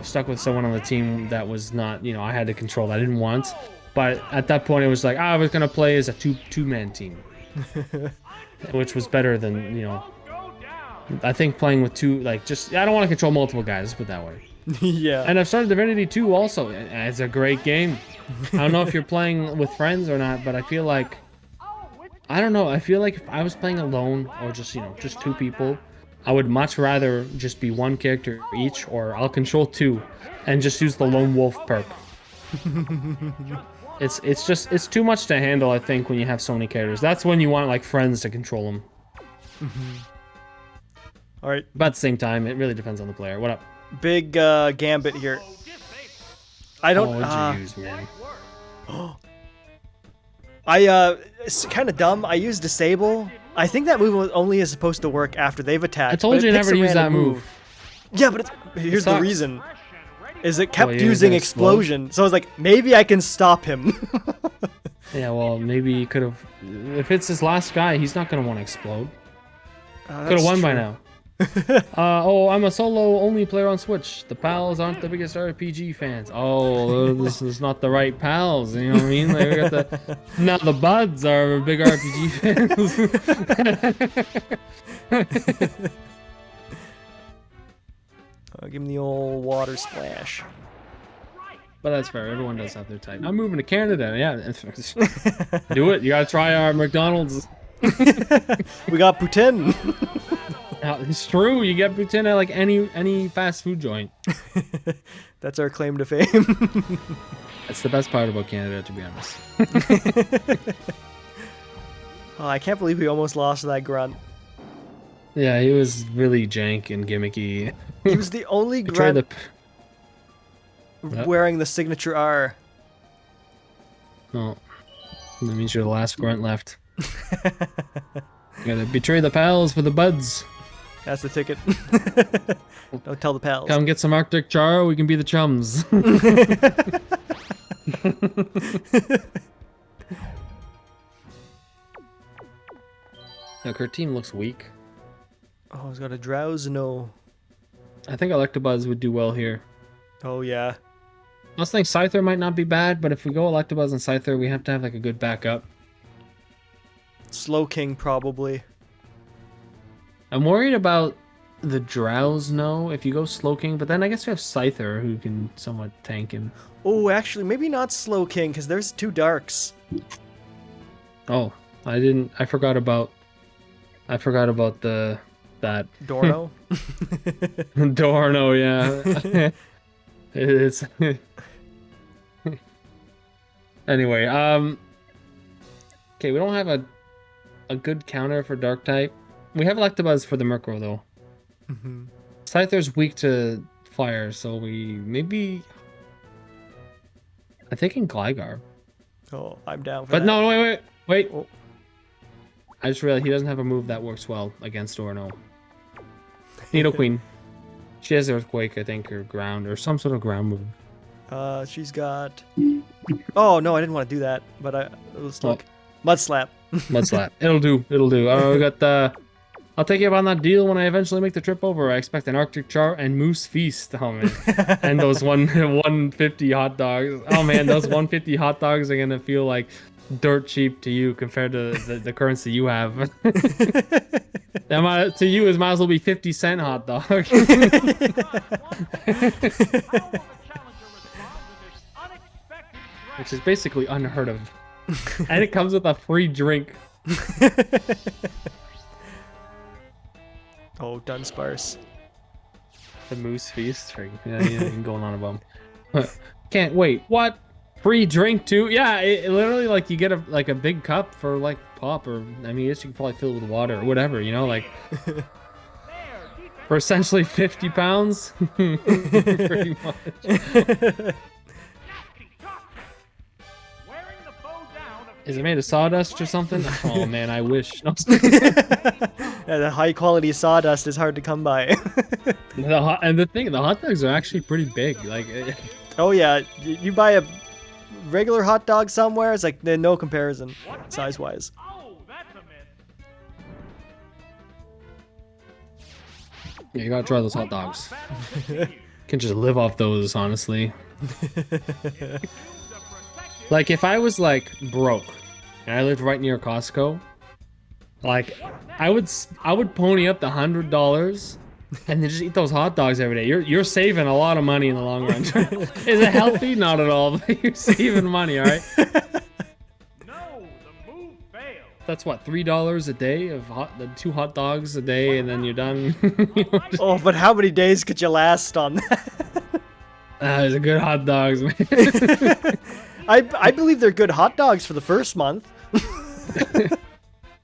stuck with someone on the team that was not, I had to control that. I didn't want. But at that point, it was like, I was going to play as a two-man team. Which was better than, I think playing with two, I don't want to control multiple guys, let's put it that way. Yeah. And I've started Divinity 2 also. It's a great game. I don't know if you're playing with friends or not, but I feel like, I don't know, I feel like if I was playing alone or just, just 2 people, I would much rather just be 1 character each, or I'll control 2 and just use the lone wolf perk. It's too much to handle, I think, when you have so many characters. That's when you want friends to control them. All right. But at the same time, it really depends on the player. What up? Big gambit here. I don't. What'd you use, man? It's kind of dumb. I used disable. I think that move only is supposed to work after they've attacked. I told you picks never a use that random move. Yeah, but here's the sucks. reason. Is it kept Well, you're using gonna explosion. So I was like, maybe I can stop him. Yeah, well, maybe he could have. If it's his last guy, he's not gonna want to explode. Could have won by now. I'm a solo only player on Switch. The pals aren't the biggest RPG fans. Oh, this is not the right pals. You know what I mean? We got now the buds are big RPG fans. I'll give him the old water splash. But that's fair. Everyone does have their type. I'm moving to Canada. Yeah, do it. You gotta try our McDonald's. We got poutine. It's true. You get poutine at any fast food joint. That's our claim to fame. That's the best part about Canada, to be honest. Oh, I can't believe we almost lost that grunt. Yeah, he was really jank and gimmicky. He was the only grunt wearing the signature R. Oh, that means you're the last grunt left. You gotta betray the pals for the buds. That's the ticket. Don't tell the pals. Come get some Arctic Char, we can be the chums. Look, her team looks weak. Oh, he's got a drowse? No. I think Electabuzz would do well here. Oh, yeah. I was thinking Scyther might not be bad, but if we go Electabuzz and Scyther, we have to have a good backup. Slow King, probably. I'm worried about the Drowsno if you go Slowking, but then I guess we have Scyther who can somewhat tank him. Oh, actually, maybe not Slow King, because there's 2 darks. Oh, I forgot about that. Dorno? Dorno, yeah. It's anyway, okay, we don't have a good counter for dark type. We have Electabuzz for the Murkrow though. Scyther's weak to fire, so we maybe I'm thinking Gligar. Oh, I'm down for But that. no, wait. Oh. I just realized he doesn't have a move that works well against Dorno. Nidoqueen. She has Earthquake, I think, or Ground, or some sort of ground move. She's got... Oh, no, I didn't want to do that, but let's look. Mud Slap. Mud slap. It'll do. It'll do. We got the. I'll take you up on that deal when I eventually make the trip over. I expect an Arctic char and moose feast. Oh man, and those 150 hot dogs. Oh man, those 150 hot dogs are gonna feel like dirt cheap to you compared to the currency you have. To you, it might as well be 50-cent hot dog. Which is basically unheard of. And it comes with a free drink. Oh, Dunsparce. The moose feast. Yeah, you can go on about. Can't wait. What? Free drink too? Yeah, it literally like you get a big cup for like pop, or I mean, I guess you can probably fill it with water or whatever, you know, like for essentially 50 pounds. Pretty much. Is it made of sawdust or something? Oh man, I wish. No. Yeah, the high quality sawdust is hard to come by. And the hot dogs are actually pretty big. Like, oh yeah, you buy a regular hot dog somewhere, it's like no comparison size wise. Yeah, you gotta try those hot dogs. Can just live off those, honestly. Like if I was like broke and I lived right near Costco, like I would pony up the $100 and then just eat those hot dogs every day. You're saving a lot of money in the long run. Is it healthy? Not at all. But you're saving money, all right? That's what, $3 a day of the 2 hot dogs a day, and then you're done. Oh, but how many days could you last on that? Those are good hot dogs, man. I believe they're good hot dogs for the first month.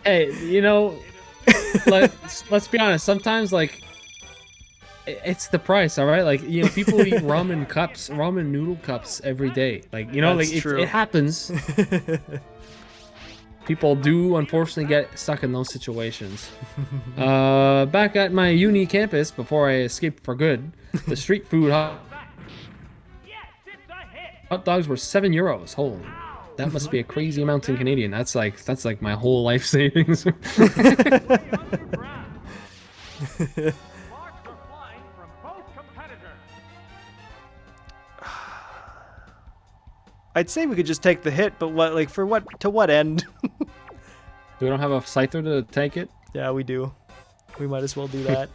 Hey, you know, let's be honest. Sometimes, like, it's the price, all right? Like, you know, people eat ramen noodle cups every day. Like, you know, That's like true. it happens. People do unfortunately get stuck in those situations. Back at my uni campus before I escaped for good, the street food hot dogs were €7. Holy, that must be a crazy amount in Canadian. That's like my whole life savings. I'd say we could just take the hit, but what, like, for what, to what end? We don't have a scyther to take it? Yeah, we do. We might as well do that.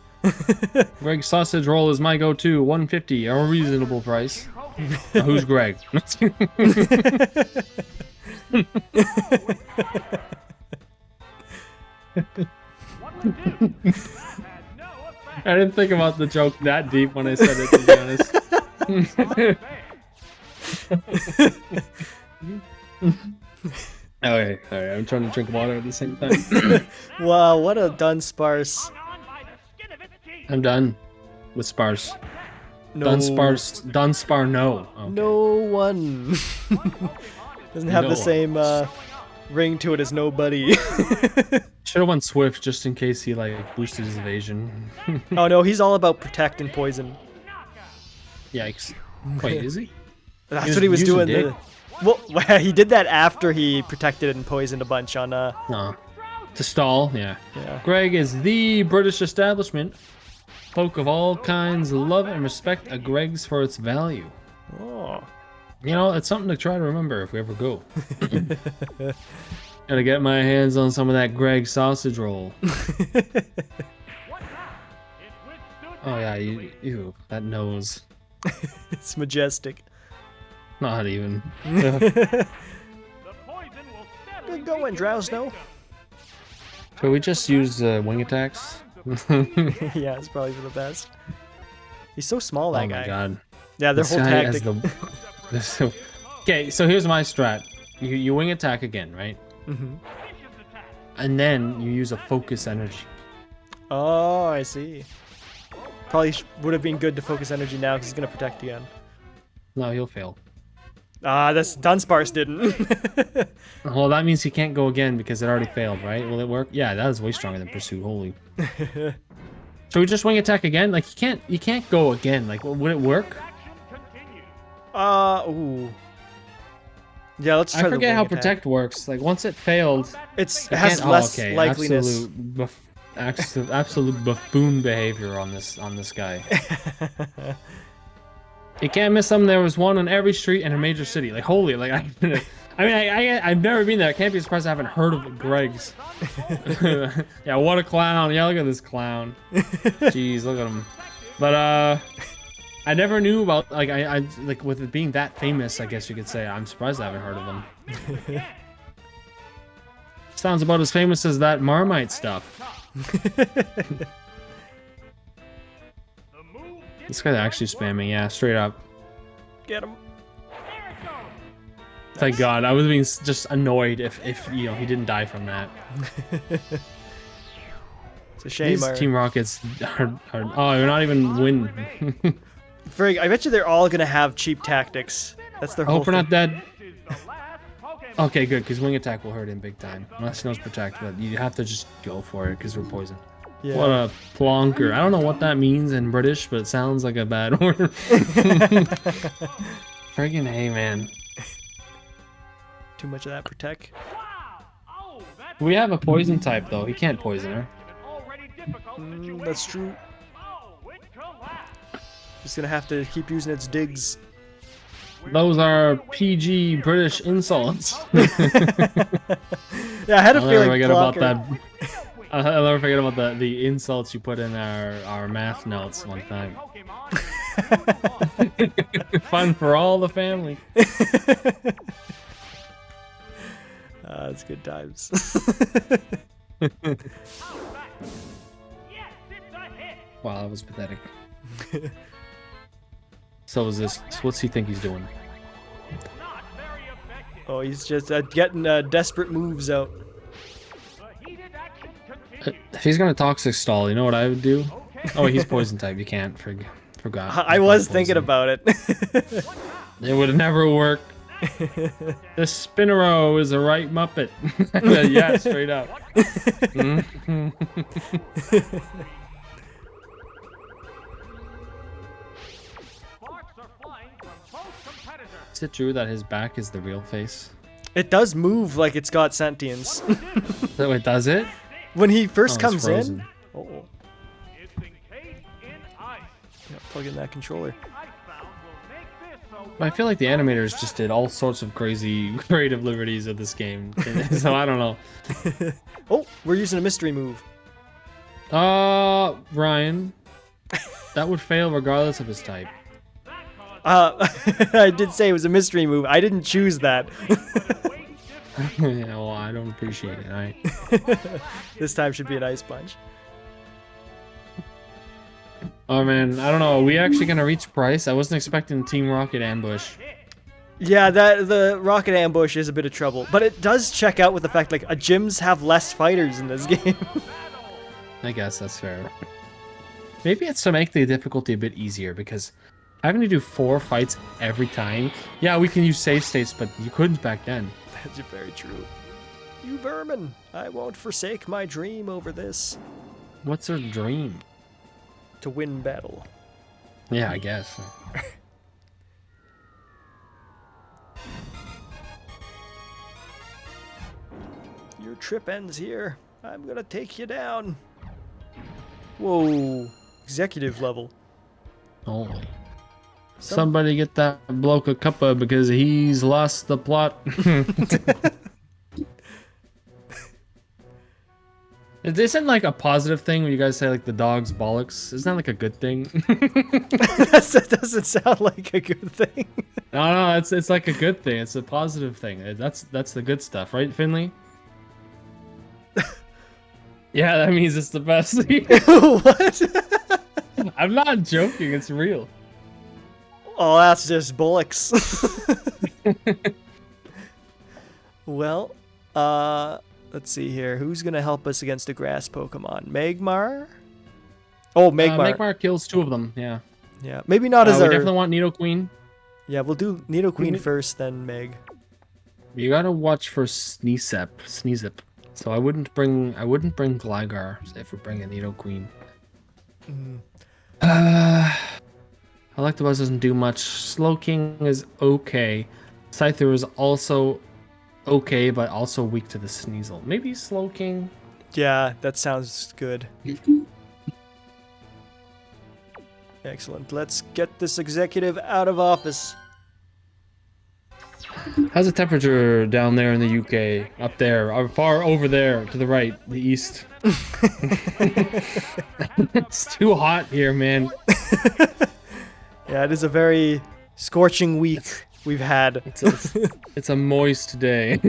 Greg sausage roll is my go-to. 150, a reasonable price. Now, who's Greg? I didn't think about the joke that deep when I said it, to be honest. Okay, alright, I'm trying to drink water at the same time. Wow, what a Dunsparce. I'm done with sparse. No. Dunspar, no. Okay. No one. Doesn't have No the one. same ring to it as nobody. Should have went Swift just in case he like boosted his evasion. Oh no, he's all about protect and poison. Yikes. Wait, is he? That's what he was doing. Well, he did that after he protected and poisoned a bunch on No. To stall, yeah. Yeah. Greg is the British establishment. Folk of all kinds love and respect a Greg's for its value. Oh. You know, it's something to try to remember if we ever go. Gotta get my hands on some of that Greg sausage roll. Oh yeah, ew, that nose. It's majestic. Not even. Good going, Drowsno. Could we just use wing attacks? Yeah, it's probably for the best. He's so small, that Oh guy. my god. Yeah, their This whole guy has tactic. Okay, so here's my strat. You wing attack again, right? Mm-hmm. And then you use a focus energy. Oh, I see. Probably would have been good to focus energy now because he's gonna protect again. No, he'll fail. This Dunsparce didn't. Well, that means he can't go again because it already failed, right? Will it work? Yeah, that is way stronger than Pursuit. Holy. Should we just wing attack again? Like you can't go again. Like, would it work? Ooh. Yeah, let's try I the forget wing how attack. protect works. Like once it failed, It it has can't. less Oh, okay. likeliness. Absolute buffoon behavior on this guy. You can't miss them. There was one on every street in a major city. Like holy, like I've never been there. I can't be surprised I haven't heard of it. Greg's. Yeah, what a clown. Yeah, look at this clown. Jeez, look at him. But I never knew about I like with it being that famous. I guess you could say I'm surprised I haven't heard of them. Sounds about as famous as that Marmite stuff. This guy's actually spamming, yeah, straight up. Get him. Thank God, I would have been just annoyed if you know he didn't die from that. It's a shame. These Team Rockets are oh, they're not even win. Frig, I bet you they're all gonna have cheap tactics. That's their I whole hope we're thing. not dead. Okay, good, because wing attack will hurt him big time. Unless he knows protect, but you have to just go for it because we're poisoned. Yeah. What a plonker. I don't know what that means in British, but it sounds like a bad word. Friggin' hey, man. Too much of that protect. We have a poison type, though. He can't poison her. That's true. Just gonna have to keep using its digs. Those are PG British insults. Yeah, I had a I'll never feeling forget about blocker. that. I'll never forget about the insults you put in our math notes one time. Fun for all the family. It's good times. Wow, that was pathetic. So is this. What's he think he's doing? Oh, he's just getting desperate moves out. If he's gonna toxic stall, you know what I would do? Oh, he's poison type. You can't. Forgot. I was thinking about it. It would never work. The Spinnero is a right Muppet. Yeah, straight up. Is it true that his back is the real face? It does move like it's got sentience. Wait, does it? When he first Oh, it's comes frozen. in. Oh. Yeah, plug in that controller. I feel like the animators just did all sorts of crazy creative liberties of this game. So I don't know. Oh, we're using a mystery move. Ryan. That would fail regardless of his type. I did say it was a mystery move. I didn't choose that. Yeah, well, I don't appreciate it. Alright. This time should be an ice punch. Oh man, I don't know. Are we actually gonna reach Pryce? I wasn't expecting Team Rocket ambush. Yeah, the rocket ambush is a bit of trouble, but it does check out with the fact like gyms have less fighters in this game. I guess that's fair. Maybe it's to make the difficulty a bit easier because having to do 4 fights every time. Yeah, we can use save states, but you couldn't back then. That's very true. You vermin, I won't forsake my dream over this. What's her dream? To win battle. Yeah, I guess. Your trip ends here. I'm gonna take you down. Whoa. Executive level. Holy. Somebody get that bloke a cuppa because he's lost the plot. It isn't like a positive thing when you guys say like the dog's bollocks. Isn't that like a good thing? That doesn't sound like a good thing. No, it's like a good thing. It's a positive thing. That's the good stuff, right, Finley? Yeah, that means it's the best. What? I'm not joking. It's real. Oh, that's just bullocks. Well, let's see here. Who's gonna help us against a grass Pokemon? Magmar? Oh, Magmar. Magmar kills 2 of them. Yeah. Yeah, maybe not as We our... definitely want Nidoqueen. Yeah, we'll do Nidoqueen We- first, then Meg. You gotta watch for Sneezep. So I wouldn't bring Gligar if we're bringing Nidoqueen. Electabuzz doesn't do much. Slowking is okay. Scyther is also okay, but also weak to the Sneasel. Maybe Slowking. Yeah, that sounds good. Excellent. Let's get this executive out of office. How's the temperature down there in the UK? Up there, or far over there to the right, the east. It's too hot here, man. Yeah, it is a very scorching week we've had. It's a moist day.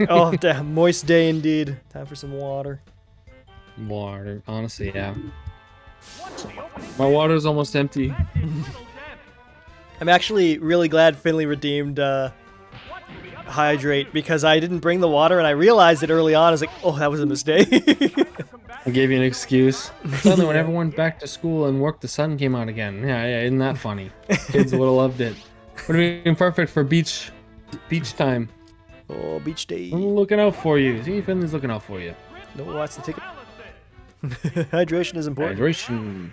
Oh, damn, moist day indeed. Time for some water. Water, honestly, yeah. My water's almost empty. I'm actually really glad Finley redeemed Hydrate because I didn't bring the water and I realized it early on. I was like, oh, that was a mistake. I gave you an excuse. It's only when everyone went back to school and work, the sun came out again. Yeah, isn't that funny? Kids would have loved it. Would have been perfect for beach time. Oh, beach day. I'm looking out for you. See, Finley's looking out for you. No, that's the ticket. Hydration is important. Hydration.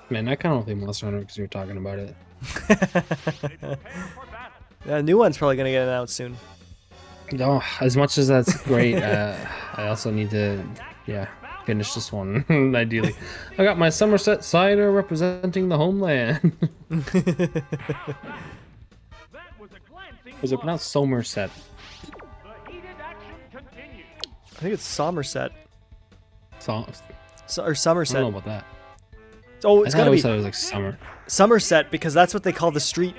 Man, I kind of don't think Monster Hunter because you were talking about it. Yeah, new one's probably gonna get announced soon. Oh, as much as that's great, I also need to, finish this one, ideally. I got my Somerset cider representing the homeland. Was it pronounced Somerset? I think it's Somerset. Or I Somerset. don't know about that. Oh, it's gotta be thought it was like summer. Somerset because that's what they call the street.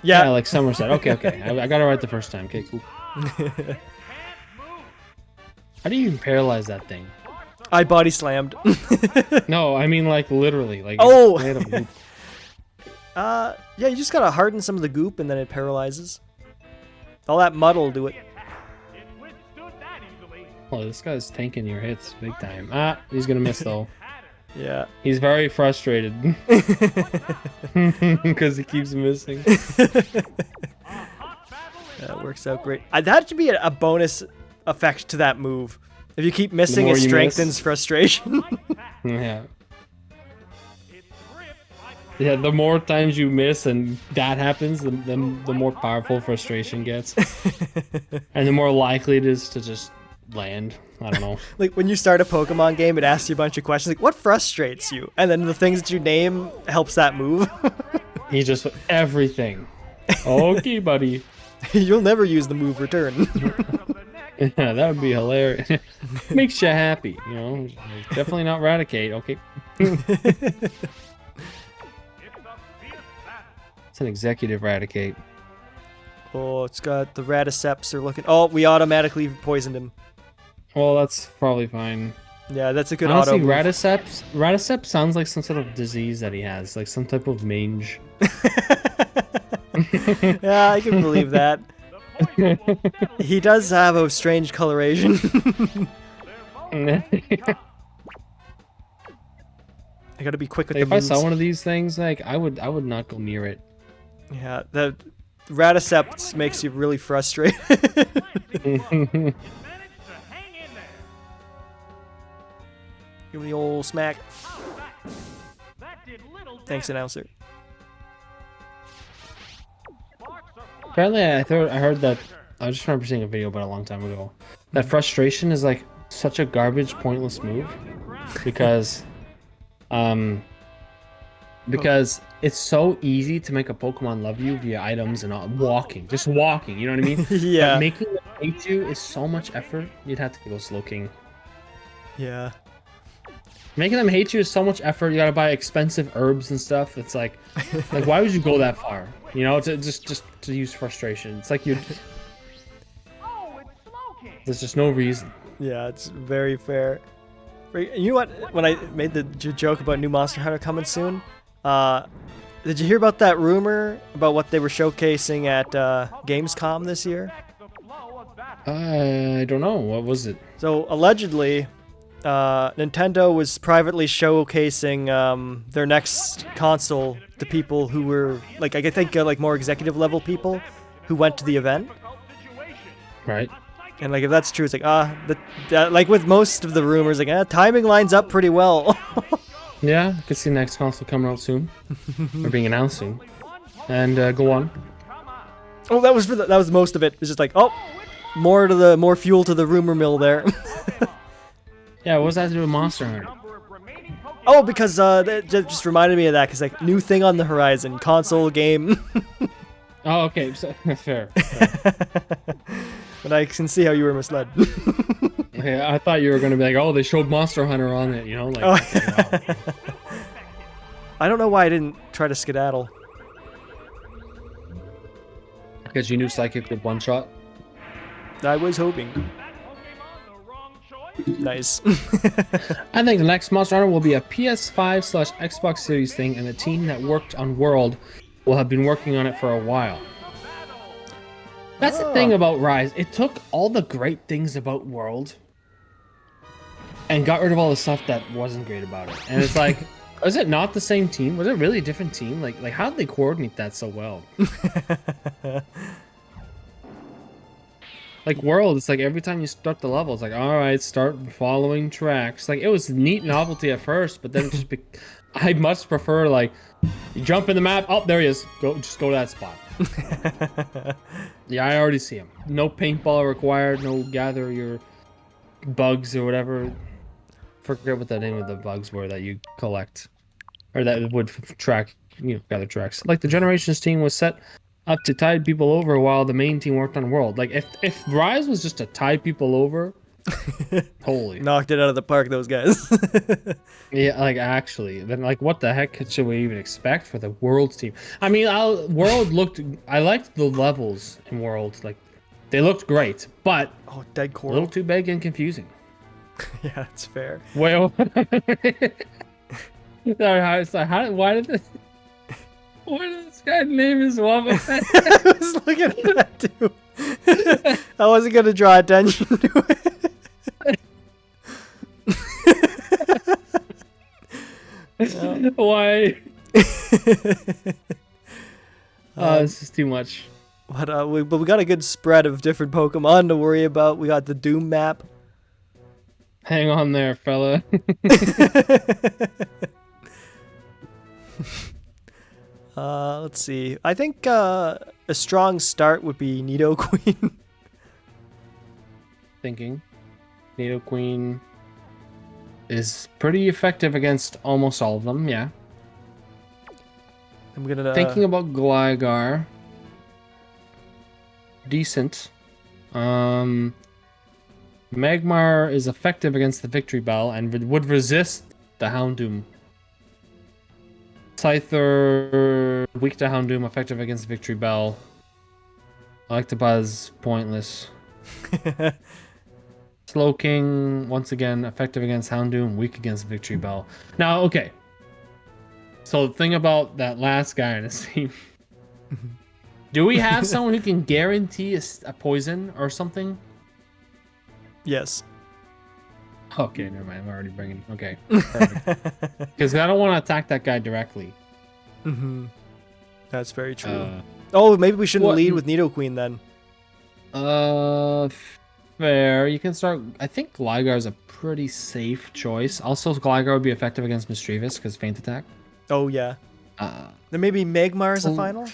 Yeah, Yeah, like Somerset. Okay. I got it right the first time. Okay, cool. How do you even paralyze that thing? I body slammed. No, I mean like literally. Like Oh! it's made of goop. Yeah, you just gotta harden some of the goop and then it paralyzes. All that mud will do it. Oh, this guy's tanking your hits big time. Ah, he's gonna miss though. Yeah. He's very frustrated because he keeps missing. That works out great. That should be a bonus effect to that move. If you keep missing, more it you strengthens miss. frustration. Yeah. Yeah, the more times you miss and that happens, the more powerful frustration gets. And the more likely it is to just land. I don't know. Like when you start a Pokemon game, it asks you a bunch of questions like, what frustrates you? And then the things that you name helps that move. He just everything. Okay, buddy. You'll never use the move return. Yeah, that would be hilarious. Makes you happy, you know. Definitely not Raticate. Okay. It's an executive Raticate. Oh, it's got the Radiceps are looking. Oh, we automatically poisoned him. Well, that's probably fine. Yeah, that's a good Honestly, auto move. Radiceps sounds like some sort of disease that he has, like some type of mange. Yeah, I can believe that. He does have a strange coloration. I gotta be quick with Like, the if I moves. saw one of these things, like I would not go near it. Yeah, the Radiceps makes you really frustrated. Give me the old smack. Thanks, announcer. Apparently, I heard that. I just remember seeing a video about it a long time ago. That frustration is like such a garbage, pointless move, because it's so easy to make a Pokemon love you via items and all, just walking. You know what I mean? Yeah. But making them hate you is so much effort. You'd have to go Slowking. Yeah. Making them hate you is so much effort. You gotta buy expensive herbs and stuff. It's like why would you go that far? You know, to just to use frustration. It's like there's just no reason. Yeah, it's very fair. You know what? When I made the joke about new Monster Hunter coming soon, did you hear about that rumor about what they were showcasing at Gamescom this year? I don't know. What was it? So allegedly, Nintendo was privately showcasing their next console to people who were like, I think like more executive level people who went to the event. Right. And like if that's true, it's like like with most of the rumors, like timing lines up pretty well. Yeah, I could see next console coming out soon, or being announced soon. And go on. Oh, that was most of it. It's just like, oh, more fuel to the rumor mill there. Yeah, what does that have to do with Monster Hunter? Oh, because that just reminded me of that. Cause like new thing on the horizon, console game. Oh, okay, so, fair. But I can see how you were misled. Yeah, I thought you were gonna be like, oh, they showed Monster Hunter on it, you know, like. Oh. Okay, wow. I don't know why I didn't try to skedaddle. Because you knew Psychic with one shot. I was hoping. Nice. I think the next Monster Hunter will be a PS5/Xbox Series thing, and the team that worked on World will have been working on it for a while. That's the thing about Rise. It took all the great things about World and got rid of all the stuff that wasn't great about it. And it's like, was it not the same team? Was it really a different team? Like how did they coordinate that so well? Like World, it's like every time you start the level, it's like, all right, start following tracks. Like it was neat novelty at first, but then it just I much prefer like you jump in the map. Oh, there he is. Just go to that spot. Yeah, I already see him. No paintball required. No gather your bugs or whatever. Forget what the name of the bugs were that you collect, or that would track. Gather tracks. Like the Generations team was set up to tide people over while the main team worked on World. Like if Rise was just to tide people over, holy knocked it out of the park, those guys. Yeah, like actually, then like what the heck should we even expect for the World team? I mean, I liked the levels in World, like they looked great, but dead a coral. little too big and confusing. Yeah, that's fair. Well, sorry, why did this guy name his Wobble? I was looking at that too. I wasn't gonna draw attention to it. Why? This is too much. But we got a good spread of different Pokemon to worry about. We got the Doom map. Hang on there, fella. Let's see. I think a strong start would be Nidoqueen. Thinking Nidoqueen is pretty effective against almost all of them, yeah. I'm gonna thinking about Gligar. Decent. Magmar is effective against the Victory Bell and would resist the Houndoom. Scyther, weak to Houndoom, effective against Victory Bell. Electabuzz, pointless. Slowking, once again, effective against Houndoom, weak against Victory Bell. Now, okay. So the thing about that last guy in his team. Do we have someone who can guarantee a poison or something? Yes. Okay, never mind. I'm already bringing. Okay, perfect. Because I don't want to attack that guy directly. Mm-hmm. That's very true. Oh, maybe we shouldn't lead with Nidoqueen then. Fair. You can start. I think Gligar is a pretty safe choice. Also, Gligar would be effective against Mischievous because Feint Attack. Oh yeah. Then maybe Magmar is the final.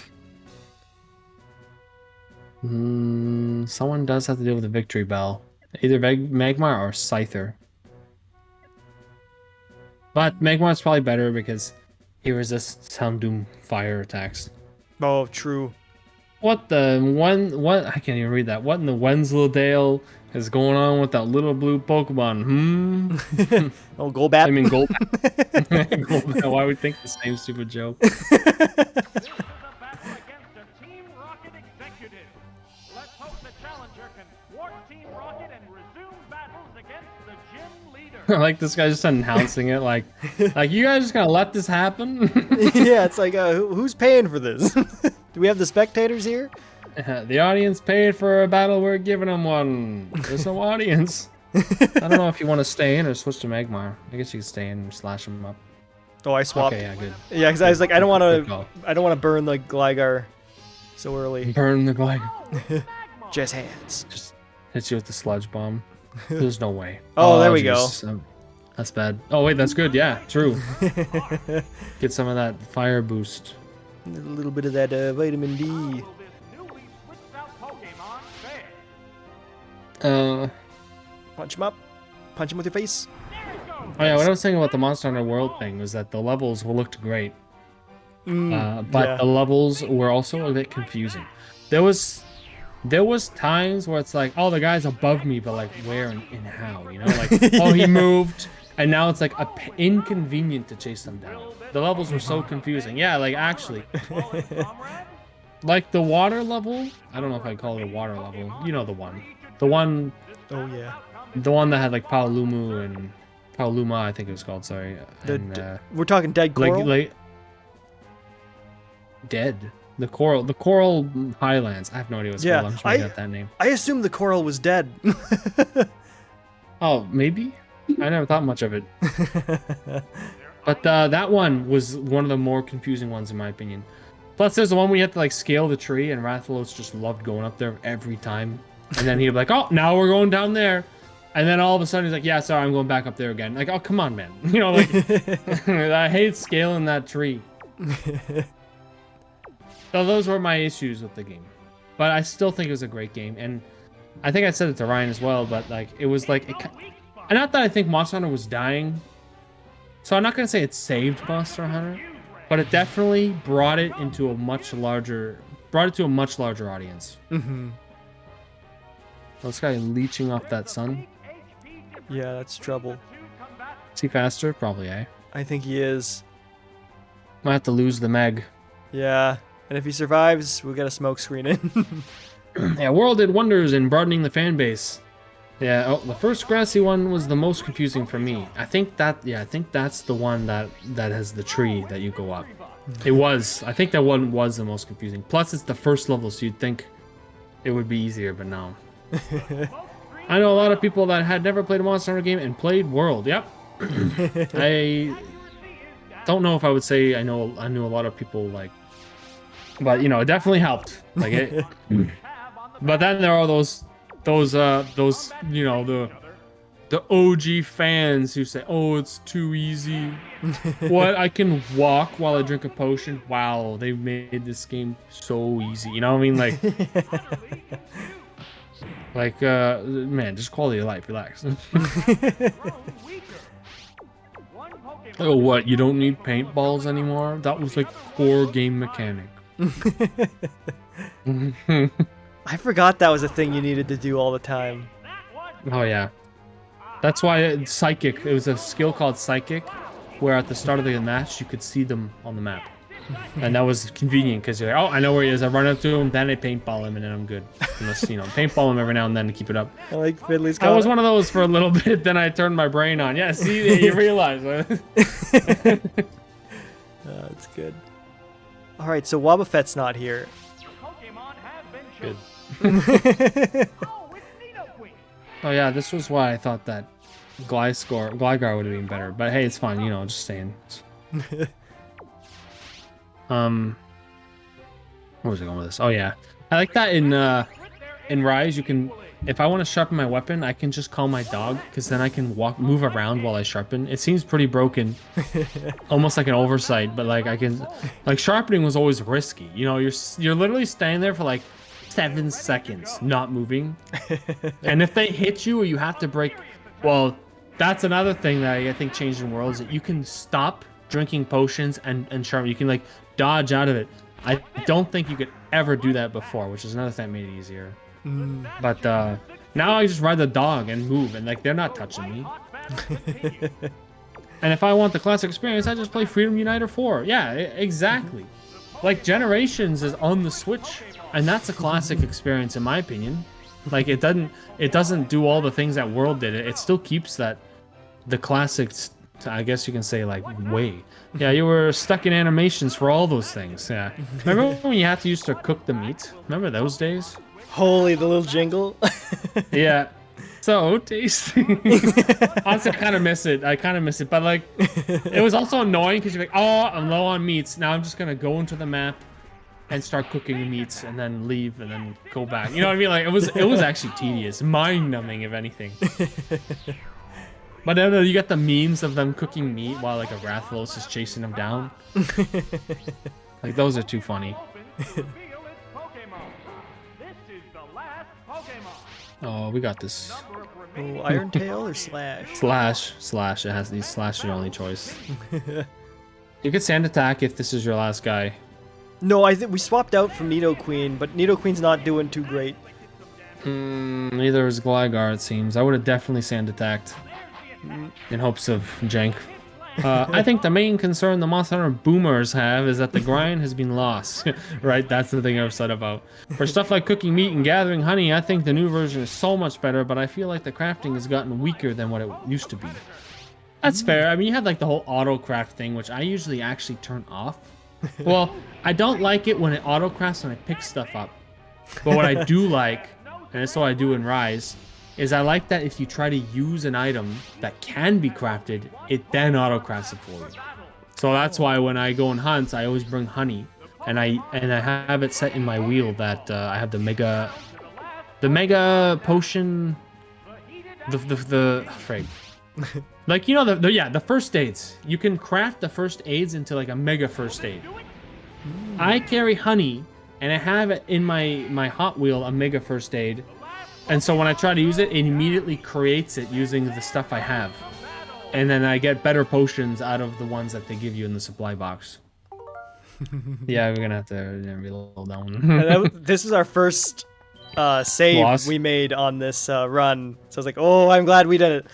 Someone does have to deal with the Victory Bell. Either Magmar or Scyther. But Magmar's probably better because he resists Houndoom fire attacks. Oh, true. What I can't even read that. What in the Wensleydale is going on with that little blue Pokemon? Oh, Golbat. I mean, Golbat. Golbat. Why would we think the same stupid joke? Like this guy just announcing it, like you guys just gonna let this happen? Yeah, it's like who's paying for this? Do we have the spectators here? The audience paid for a battle. We're giving them one. There's no audience. I don't know if you want to stay in or switch to Magmar. I guess you can stay in and slash them up. Oh, I swapped. Okay, yeah, good. Yeah, because I was like, I don't want to burn the Gligar so early. Burn the Gligar. Just hands. Just hits you with the sludge bomb. There's no way. Oh, there we go. That's bad. Oh wait, that's good. Yeah, true. Get some of that fire boost. A little bit of that vitamin D. Punch him up. Punch him with your face. Oh yeah, what I was saying about the Monster Hunter World thing was that the levels looked great, but the levels were also a bit confusing. There was times where it's like, oh, the guy's above me, but like where and how, you know? Like, oh, he moved, and now it's like inconvenient to chase them down. The levels were so confusing. Yeah, like actually, like the water level. I don't know if I call it a water level. You know the one. Oh yeah. The one that had like Pauluma, I think it was called. Sorry. We're talking dead coral. Like dead. The coral highlands. I have no idea what's called. I'm just making up that name. I assumed the coral was dead. Oh, maybe. I never thought much of it. But that one was one of the more confusing ones in my opinion. Plus, there's the one where you have to like scale the tree, and Rathalos just loved going up there every time. And then he'd be like, "Oh, now we're going down there." And then all of a sudden he's like, "Yeah, sorry, I'm going back up there again." Like, oh, come on, man. You know, like I hate scaling that tree. So those were my issues with the game, but I still think it was a great game, and I think I said it to Ryan as well. But like, it was like, and not that I think Monster Hunter was dying, so I'm not gonna say it saved Monster Hunter, but it definitely brought it to a much larger audience. Mm-hmm. This guy leeching off that sun. Yeah, that's trouble. Is he faster? Probably, eh? I think he is. Might have to lose the Meg. Yeah, and if he survives, we'll get a smoke screen in. Yeah, World did wonders in broadening the fan base. Yeah, oh, the first grassy one was the most confusing for me. I think that's the one that has the tree that you go up. It was. I think that one was the most confusing. Plus, it's the first level, so you'd think it would be easier, but no. I know a lot of people that had never played a Monster Hunter game and played World. Yep. I don't know if I would say I knew a lot of people like, but you know, it definitely helped. Like it. But then there are those you know, the OG fans who say, "Oh, it's too easy." What, I can walk while I drink a potion? Wow, they made this game so easy. You know what I mean? Like, man, just quality of life. Relax. Oh, what? You don't need paintballs anymore? That was like core game mechanic. I forgot that was a thing you needed to do all the time. Oh yeah, that's why Psychic. It was a skill called Psychic, where at the start of the match you could see them on the map, and that was convenient because you're like, "Oh, I know where he is." I run up to him, then I paintball him, and then I'm good. Unless, you know, paintball him every now and then to keep it up. I like Fiddly's. I was one of those for a little bit. Then I turned my brain on. Yeah, see, you realize. That's good. All right, so Wobbuffet's not here. Good. Oh yeah, this was why I thought that Gligar would have been better. But hey, it's fine. You know, just saying. Where was I going with this? Oh yeah, I like that in Rise. You can, if I want to sharpen my weapon, I can just call my dog, because then I can move around while I sharpen. It seems pretty broken, almost like an oversight. But like I can, like sharpening was always risky. You know, you're literally standing there for like 7 seconds not moving, and if they hit you or you have to break, well, that's another thing that I think changed in Worlds, that you can stop drinking potions and sharpen. You can like dodge out of it. I don't think you could ever do that before, which is another thing that made it easier. But now I just ride the dog and move, and like they're not touching me. And if I want the classic experience, I just play Freedom Uniter 4. Yeah, exactly. Like Generations is on the Switch, and that's a classic experience in my opinion. Like it doesn't do all the things that World did. It still keeps the classics, I guess you can say, like way. Yeah, you were stuck in animations for all those things. Yeah. Remember when you had to used to cook the meat? Remember those days? Holy, the little jingle. Yeah. So tasty. Honestly, I kind of miss it. But like, it was also annoying because you're like, oh, I'm low on meats. Now I'm just gonna go into the map and start cooking the meats and then leave and then go back. You know what I mean? Like it was actually tedious, mind-numbing if anything. But then you get the memes of them cooking meat while like a Rathalos is chasing them down. Like those are too funny. Oh, we got this. Oh, Iron Tail or Slash? Slash. It has these slash your only choice. You could sand attack if this is your last guy. No, I think we swapped out from Nidoqueen, but Nidoqueen's not doing too great. Neither is Gligar, it seems. I would have definitely sand attacked in hopes of jank. I think the main concern the Monster Hunter boomers have is that the grind has been lost. Right? That's the thing I've said about. For stuff like cooking meat and gathering honey, I think the new version is so much better, but I feel like the crafting has gotten weaker than what it used to be. That's fair. I mean, you had like the whole auto craft thing, which I usually actually turn off. Well, I don't like it when it auto crafts when I pick stuff up. But what I do like, and it's what I do in Rise, is I like that if you try to use an item that can be crafted, it then auto crafts it for you. So that's why when I go and hunt, I always bring honey, and I have it set in my wheel that I have the mega potion, the frig. Like, you know, the first aids. You can craft the first aids into like a mega first aid. I carry honey, and I have it in my Hot Wheel a mega first aid. And so when I try to use it, it immediately creates it using the stuff I have. And then I get better potions out of the ones that they give you in the supply box. Yeah, we're gonna have to reload that one. This is our first save Loss. we made on this run. So I was like, oh, I'm glad we did it.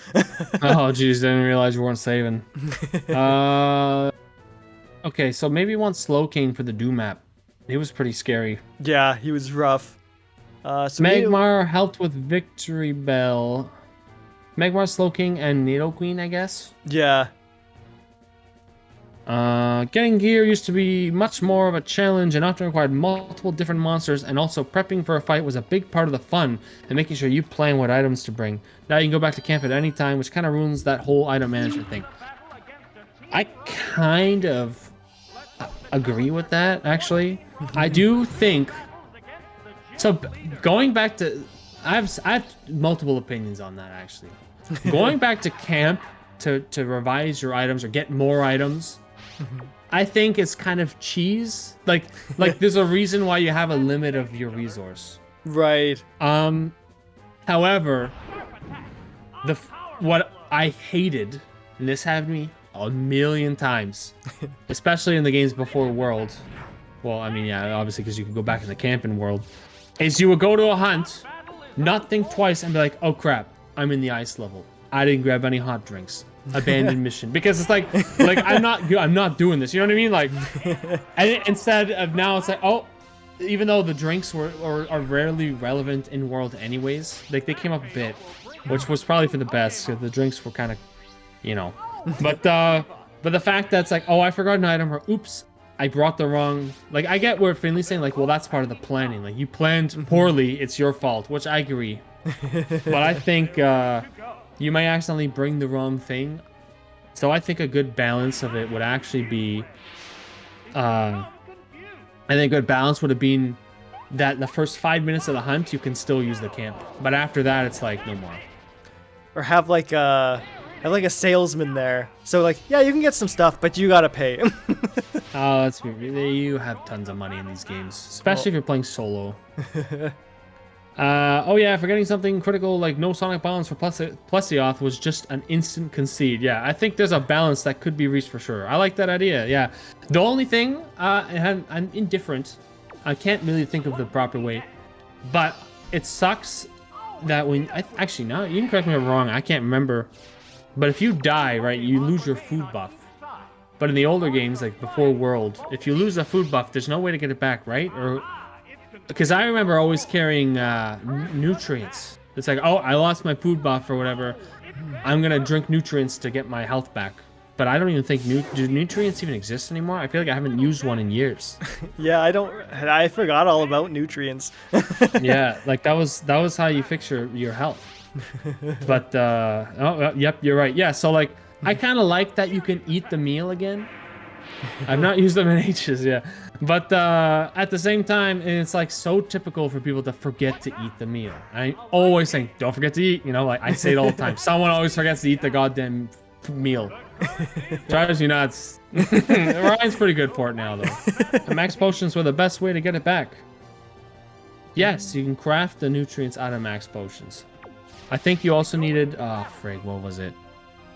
Oh, geez, didn't realize you weren't saving. Okay, so maybe one Slow King for the Doom map. He was pretty scary. Yeah, he was rough. So Magmar helped with Victory Bell. Magmar, Slow King, and Nidoqueen, I guess. Yeah. Getting gear used to be much more of a challenge and often required multiple different monsters, and also prepping for a fight was a big part of the fun and making sure you plan what items to bring. Now you can go back to camp at any time, which kind of ruins that whole item management thing. I kind of agree with that, actually. I do think... So, going back to... I have multiple opinions on that, actually. Going back to camp to revise your items or get more items, I think it's kind of cheese. Like there's a reason why you have a limit of your resource. Right. However, what I hated, and this happened to me a million times, especially in the games before World. Well, I mean, yeah, obviously because you can go back in the camping world, is you would go to a hunt, not think twice, and be like, oh crap, I'm in the ice level. I didn't grab any hot drinks. Abandoned mission. Because it's like I'm not doing this. You know what I mean? Like, and instead of now, it's like, oh, even though the drinks are rarely relevant in World anyways, like they came up a bit, which was probably for the best. Because the drinks were kind of, you know, but the fact that it's like, oh, I forgot an item, or oops, I brought the wrong. Like, I get where Finley's saying, like, well, that's part of the planning. Like, you planned poorly, it's your fault, which I agree. But I think you may accidentally bring the wrong thing. So I think a good balance of it would actually be, I think a good balance would have been that the first 5 minutes of the hunt, you can still use the camp. But after that, it's like, no more. Or have like a salesman there. So like, yeah, you can get some stuff, but you gotta pay. Oh, that's weird. You have tons of money in these games, especially if you're playing solo. Oh yeah, forgetting something critical like no sonic balance for Plesioth was just an instant concede. Yeah, I think there's a balance that could be reached for sure. I like that idea. Yeah, the only thing, I'm indifferent. I can't really think of the proper way, but it sucks that when actually now you can correct me if I'm wrong. I can't remember, but if you die, right, you lose your food buff. But in the older games, like before World, if you lose a food buff, there's no way to get it back, right? Or because I remember always carrying nutrients. It's like, oh, I lost my food buff or whatever. I'm gonna drink nutrients to get my health back. But I don't even think do nutrients even exist anymore. I feel like I haven't used one in years. Yeah, I forgot all about nutrients. Yeah, like that was how you fix your health. But oh, yep, you're right. Yeah, so like I kind of like that you can eat the meal again. I've not used them in ages, yeah. But at the same time, it's like so typical for people to forget to eat the meal. I always say, don't forget to eat. You know, like I say it all the time. Someone always forgets to eat the goddamn meal. Drives you nuts. Ryan's pretty good for it now, though. And max potions were the best way to get it back. Yes, you can craft the nutrients out of max potions. I think you also needed... Oh, frig, what was it?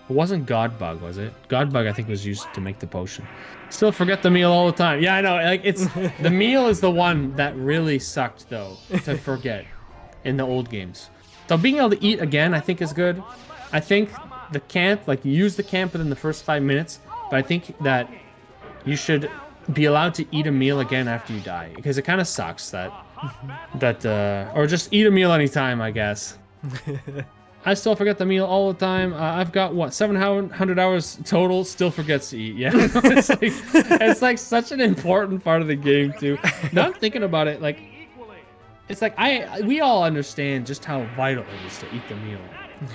It wasn't God Bug, was it? God Bug, I think, was used to make the potion. Still forget the meal all the time. Yeah, I know. Like it's the meal is the one that really sucked, though, to forget in the old games. So being able to eat again, I think, is good. I think the camp, like, you use the camp within the first 5 minutes, but I think that you should be allowed to eat a meal again after you die, because it kind of sucks that or just eat a meal anytime, I guess. I still forget the meal all the time. I've got, what, 700 hours total, still forgets to eat. Yeah, it's like such an important part of the game, too. Now I'm thinking about it, like, it's like, we all understand just how vital it is to eat the meal.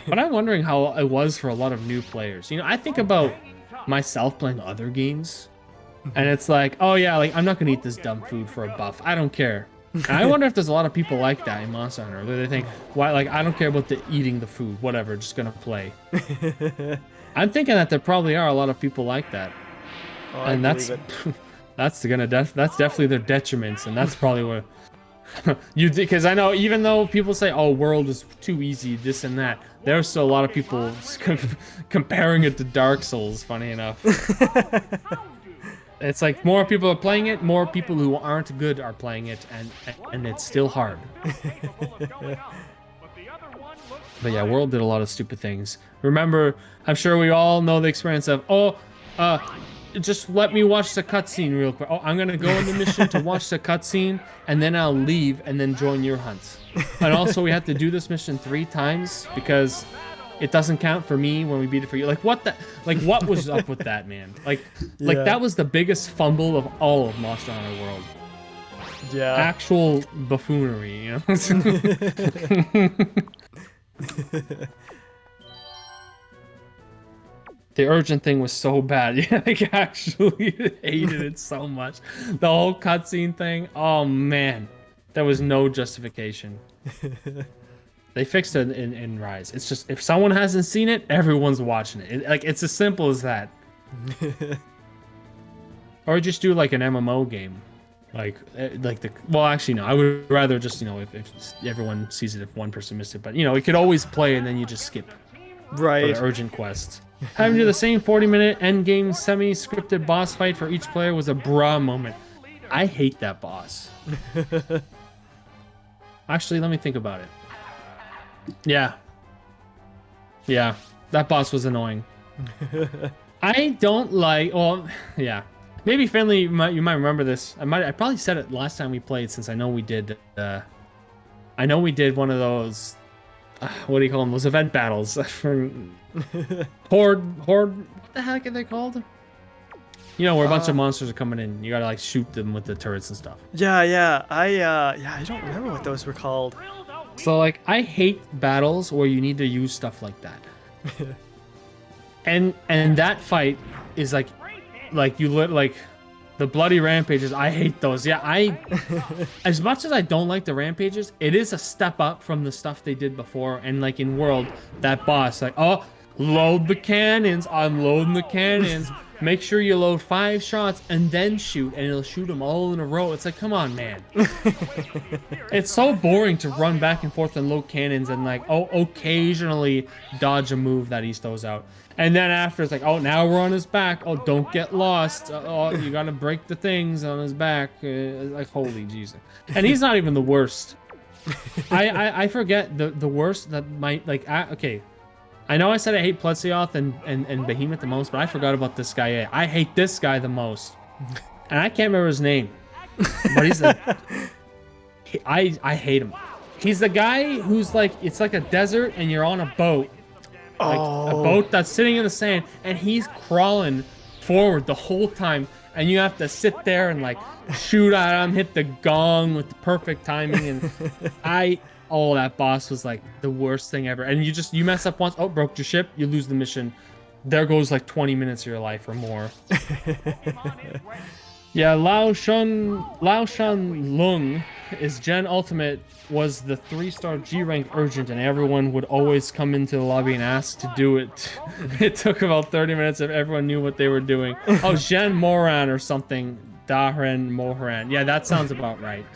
But I'm wondering how it was for a lot of new players. You know, I think about myself playing other games, and it's like, oh yeah, like, I'm not gonna eat this dumb food for a buff. I don't care. And I wonder if there's a lot of people like that in Monster Hunter. Where they think, why, like, I don't care about the eating the food, whatever, just gonna play. I'm thinking that there probably are a lot of people like that, and that's definitely their detriments, and that's probably what because I know even though people say, oh, world is too easy, this and that, there's still a lot of people comparing it to Dark Souls. Funny enough. It's like more people are playing it, more people who aren't good are playing it, and it's still hard. But yeah, World did a lot of stupid things. Remember, I'm sure we all know the experience of, just let me watch the cutscene real quick. Oh, I'm gonna go on the mission to watch the cutscene, and then I'll leave and then join your hunt. And also, we have to do this mission 3 times because it doesn't count for me when we beat it for you. Like what what was up with that, man? Like that was the biggest fumble of all of Monster Hunter World. Yeah. Actual buffoonery, you know? The urgent thing was so bad. Yeah, like, I actually hated it so much. The whole cutscene thing, oh man. There was no justification. They fixed it in Rise. It's just, if someone hasn't seen it, everyone's watching it. Like, it's as simple as that. Or just do like an MMO game. Well, actually, no. I would rather just, you know, if everyone sees it, if one person missed it. But, you know, it could always play and then you just skip. Right. For the urgent quests. Having to do the same 40-minute endgame semi-scripted boss fight for each player was a bruh moment. I hate that boss. Actually, let me think about it. Yeah. Yeah, that boss was annoying. I don't like... Well, yeah. Maybe Finley, you might remember this. I probably said it last time we played, since I know we did... I know we did one of those... what do you call them? Those event battles for horde. What the heck are they called? You know, where a bunch of monsters are coming in. You gotta like shoot them with the turrets and stuff. Yeah. I don't remember what those were called. So like, I hate battles where you need to use stuff like that. and that fight is like the bloody rampages. I hate those. Yeah, as much as I don't like the rampages, it is a step up from the stuff they did before. And like in World, that boss, like, oh, load the cannons. I'm loading the cannons. Make sure you load 5 shots and then shoot, and it'll shoot them all in a row. It's like, come on, man. It's so boring to run back and forth and load cannons and like, oh, occasionally dodge a move that he throws out. And then after, it's like, oh, now we're on his back. Oh, don't get lost. Oh, you gotta break the things on his back. Like, holy Jesus. And he's not even the worst. I forget the worst that might, like, okay. I know I said I hate Plesioth and Behemoth the most, but I forgot about this guy. I hate this guy the most. And I can't remember his name. But he's I hate him. He's the guy who's like, it's like a desert and you're on a boat. Like a boat that's sitting in the sand, and he's crawling forward the whole time, and you have to sit there and like shoot at him, hit the gong with the perfect timing. And that boss was like the worst thing ever. And you mess up once, oh, broke your ship, you lose the mission. there goes like 20 minutes of your life or more. Yeah, Lao Shan Lung is Gen Ultimate was the 3-star G rank urgent, and everyone would always come into the lobby and ask to do it. It took about 30 minutes if everyone knew what they were doing. Oh, Zhen Moran or something. Dahren Moran. Yeah, that sounds about right.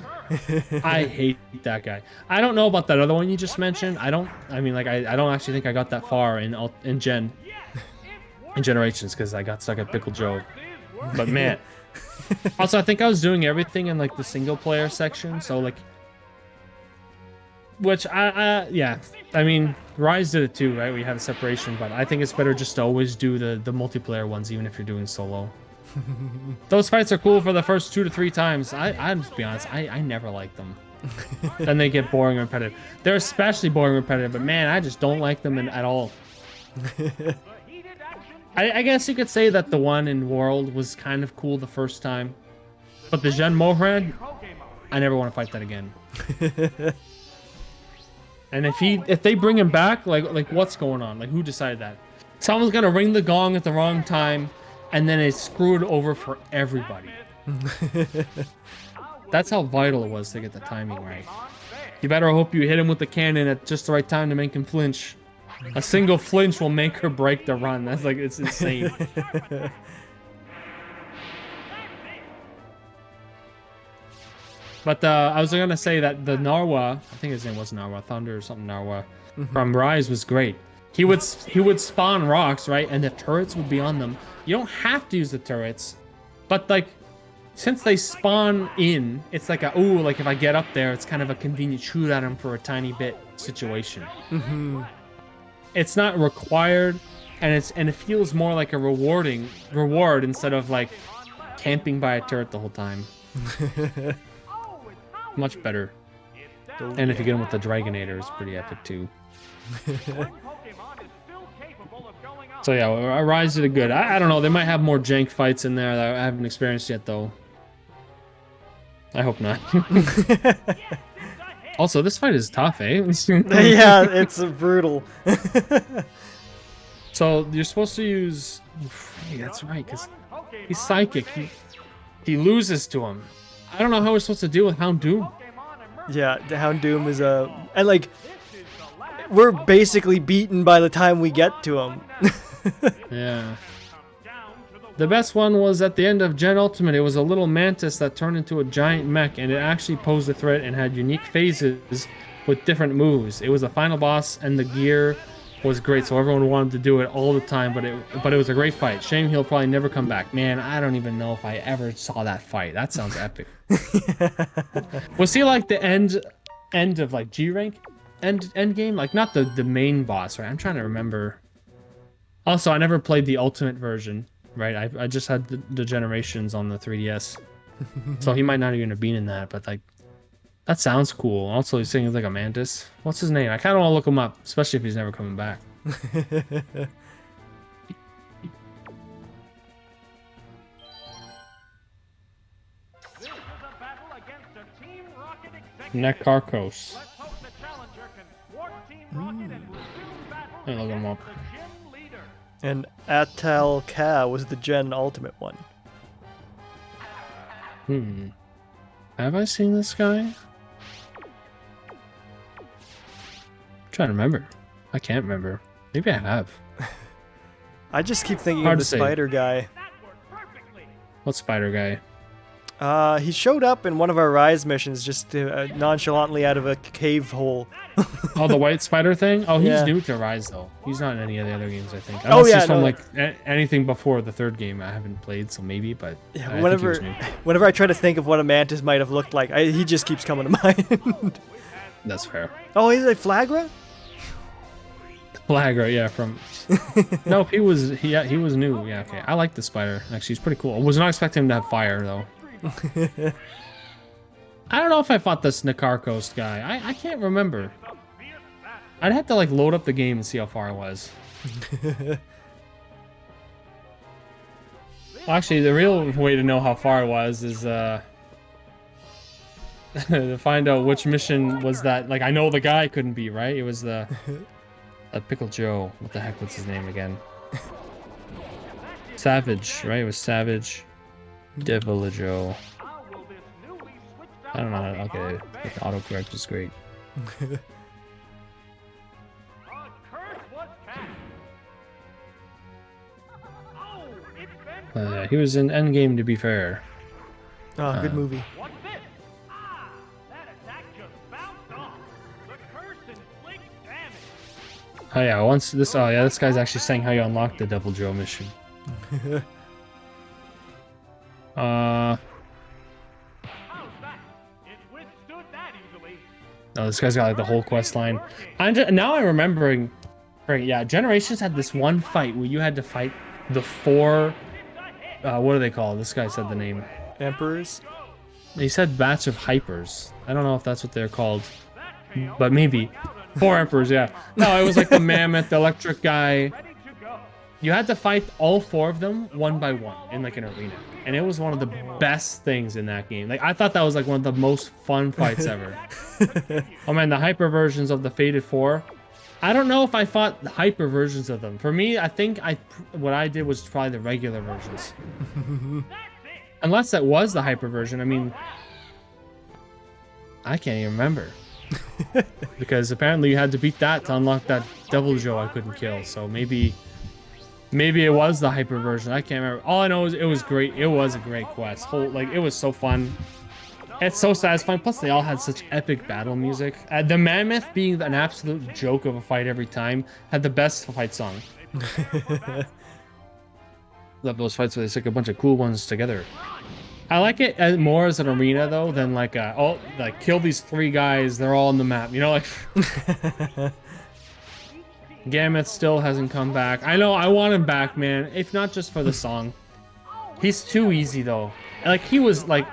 I hate that guy. I don't know about that other one you just mentioned. I don't actually think I got that far in Generations because I got stuck at Pickle Joe. But man. Also, I think I was doing everything in like the single player section, so like, which yeah, I mean, Rise did it too, right? We have a separation, but I think it's better just to always do the multiplayer ones, even if you're doing solo. Those fights are cool for the first 2 to 3 times. I'm just be honest, I never like them. Then they get boring and repetitive. They're especially boring and repetitive, but man, I just don't like them at all. I guess you could say that the one in World was kind of cool the first time, but the Zhen Mohrad, I never want to fight that again. And if they bring him back, like what's going on? Like who decided that? Someone's gonna ring the gong at the wrong time, and then it's screwed over for everybody. That's how vital it was to get the timing right. You better hope you hit him with the cannon at just the right time to make him flinch. A single flinch will make or break the run. That's like, it's insane. But I was gonna say that the Narwa, I think his name was Narwa, Thunder or something Narwa, from Rise was great. He would spawn rocks, right? And the turrets would be on them. You don't have to use the turrets, but like, since they spawn in, it's like like if I get up there, it's kind of a convenient shoot at him for a tiny bit situation. It's not required, and it feels more like a reward instead of like camping by a turret the whole time. Much better. And if you get him with the Dragonator, it's pretty epic too. So yeah, Rise did it good. I don't know, they might have more jank fights in there that I haven't experienced yet though. I hope not. Also, this fight is tough, eh? Yeah, it's brutal. So you're supposed to use... Hey, that's right, because he's psychic. He loses to him. I don't know how we're supposed to deal with Houndoom. Yeah, the Houndoom is a... And like, we're basically beaten by the time we get to him. Yeah. The best one was at the end of Gen Ultimate. It was a little mantis that turned into a giant mech, and it actually posed a threat and had unique phases with different moves. It was the final boss, and the gear was great, so everyone wanted to do it all the time, but it was a great fight. Shame he'll probably never come back. Man, I don't even know if I ever saw that fight. That sounds epic. Was he like the end of like G rank end game? Like not the main boss, right? I'm trying to remember. Also, I never played the ultimate version. Right, I just had the Generations on the 3DS, so he might not even have been in that. But like, that sounds cool. Also, he's singing like a mantis. What's his name? I kind of want to look him up, especially if he's never coming back. Nekarkos. Let me look him up. And Atal Ka was the Gen Ultimate one. Have I seen this guy? I'm trying to remember. I can't remember. Maybe I have. I just keep thinking Hard of the to say. spider guy. What spider guy? He showed up in one of our Rise missions just nonchalantly out of a cave hole. Oh, the white spider thing? Oh, he's Yeah. new to Rise, though. He's not in any of the other games, I think. Oh, Unless yeah, he's from, no. like, anything before the third game I haven't played, so maybe, but Yeah, I think he whenever, was new. whenever I try to think of what a mantis might have looked like, he just keeps coming to mind. That's fair. Oh, he's a Flagra? Flagra, yeah, from... No, he was new. Yeah, okay. I like the spider. Actually, he's pretty cool. I was not expecting him to have fire, though. I don't know if I fought this Nekarkos guy. I can't remember. I'd have to like load up the game and see how far I was. Well, actually, the real way to know how far I was is to find out which mission was that. Like, I know the guy couldn't be, right? It was the Pickle Joe. What the heck was his name again? Savage, right? It was Savage. Devilajo. I don't know. Okay, the autocorrect is great. He was in Endgame, to be fair. Oh, good movie. Oh yeah, once this. Oh yeah, this guy's actually saying how you unlock the Devil Joe mission. Oh, this guy's got like the whole quest line. Now I'm remembering. Right, yeah, Generations had this one fight where you had to fight the 4. What are they called? This guy said the name. Emperors? He said batch of hypers. I don't know if that's what they're called, but maybe 4 emperors. Yeah. No, it was like the mammoth, the electric guy. You had to fight all 4 of them one by one in like an arena, and it was one of the best things in that game. Like I thought that was like one of the most fun fights ever. Oh man, the hyper versions of the Fated 4. I don't know if I fought the hyper versions of them. For me, I think what I did was probably the regular versions. Unless that was the hyper version. I mean, I can't even remember. Because apparently you had to beat that to unlock that Devil Joe I couldn't kill. So maybe it was the hyper version. I can't remember. All I know is it was great. It was a great quest. It was so fun. It's so satisfying. Plus, they all had such epic battle music. The Mammoth, being an absolute joke of a fight every time, had the best fight song. Love those fights where they stick a bunch of cool ones together. I like it more as an arena though than like kill these 3 guys. They're all on the map. You know, like Gammoth still hasn't come back. I know I want him back, man. If not just for the song. He's too easy though. Like he was like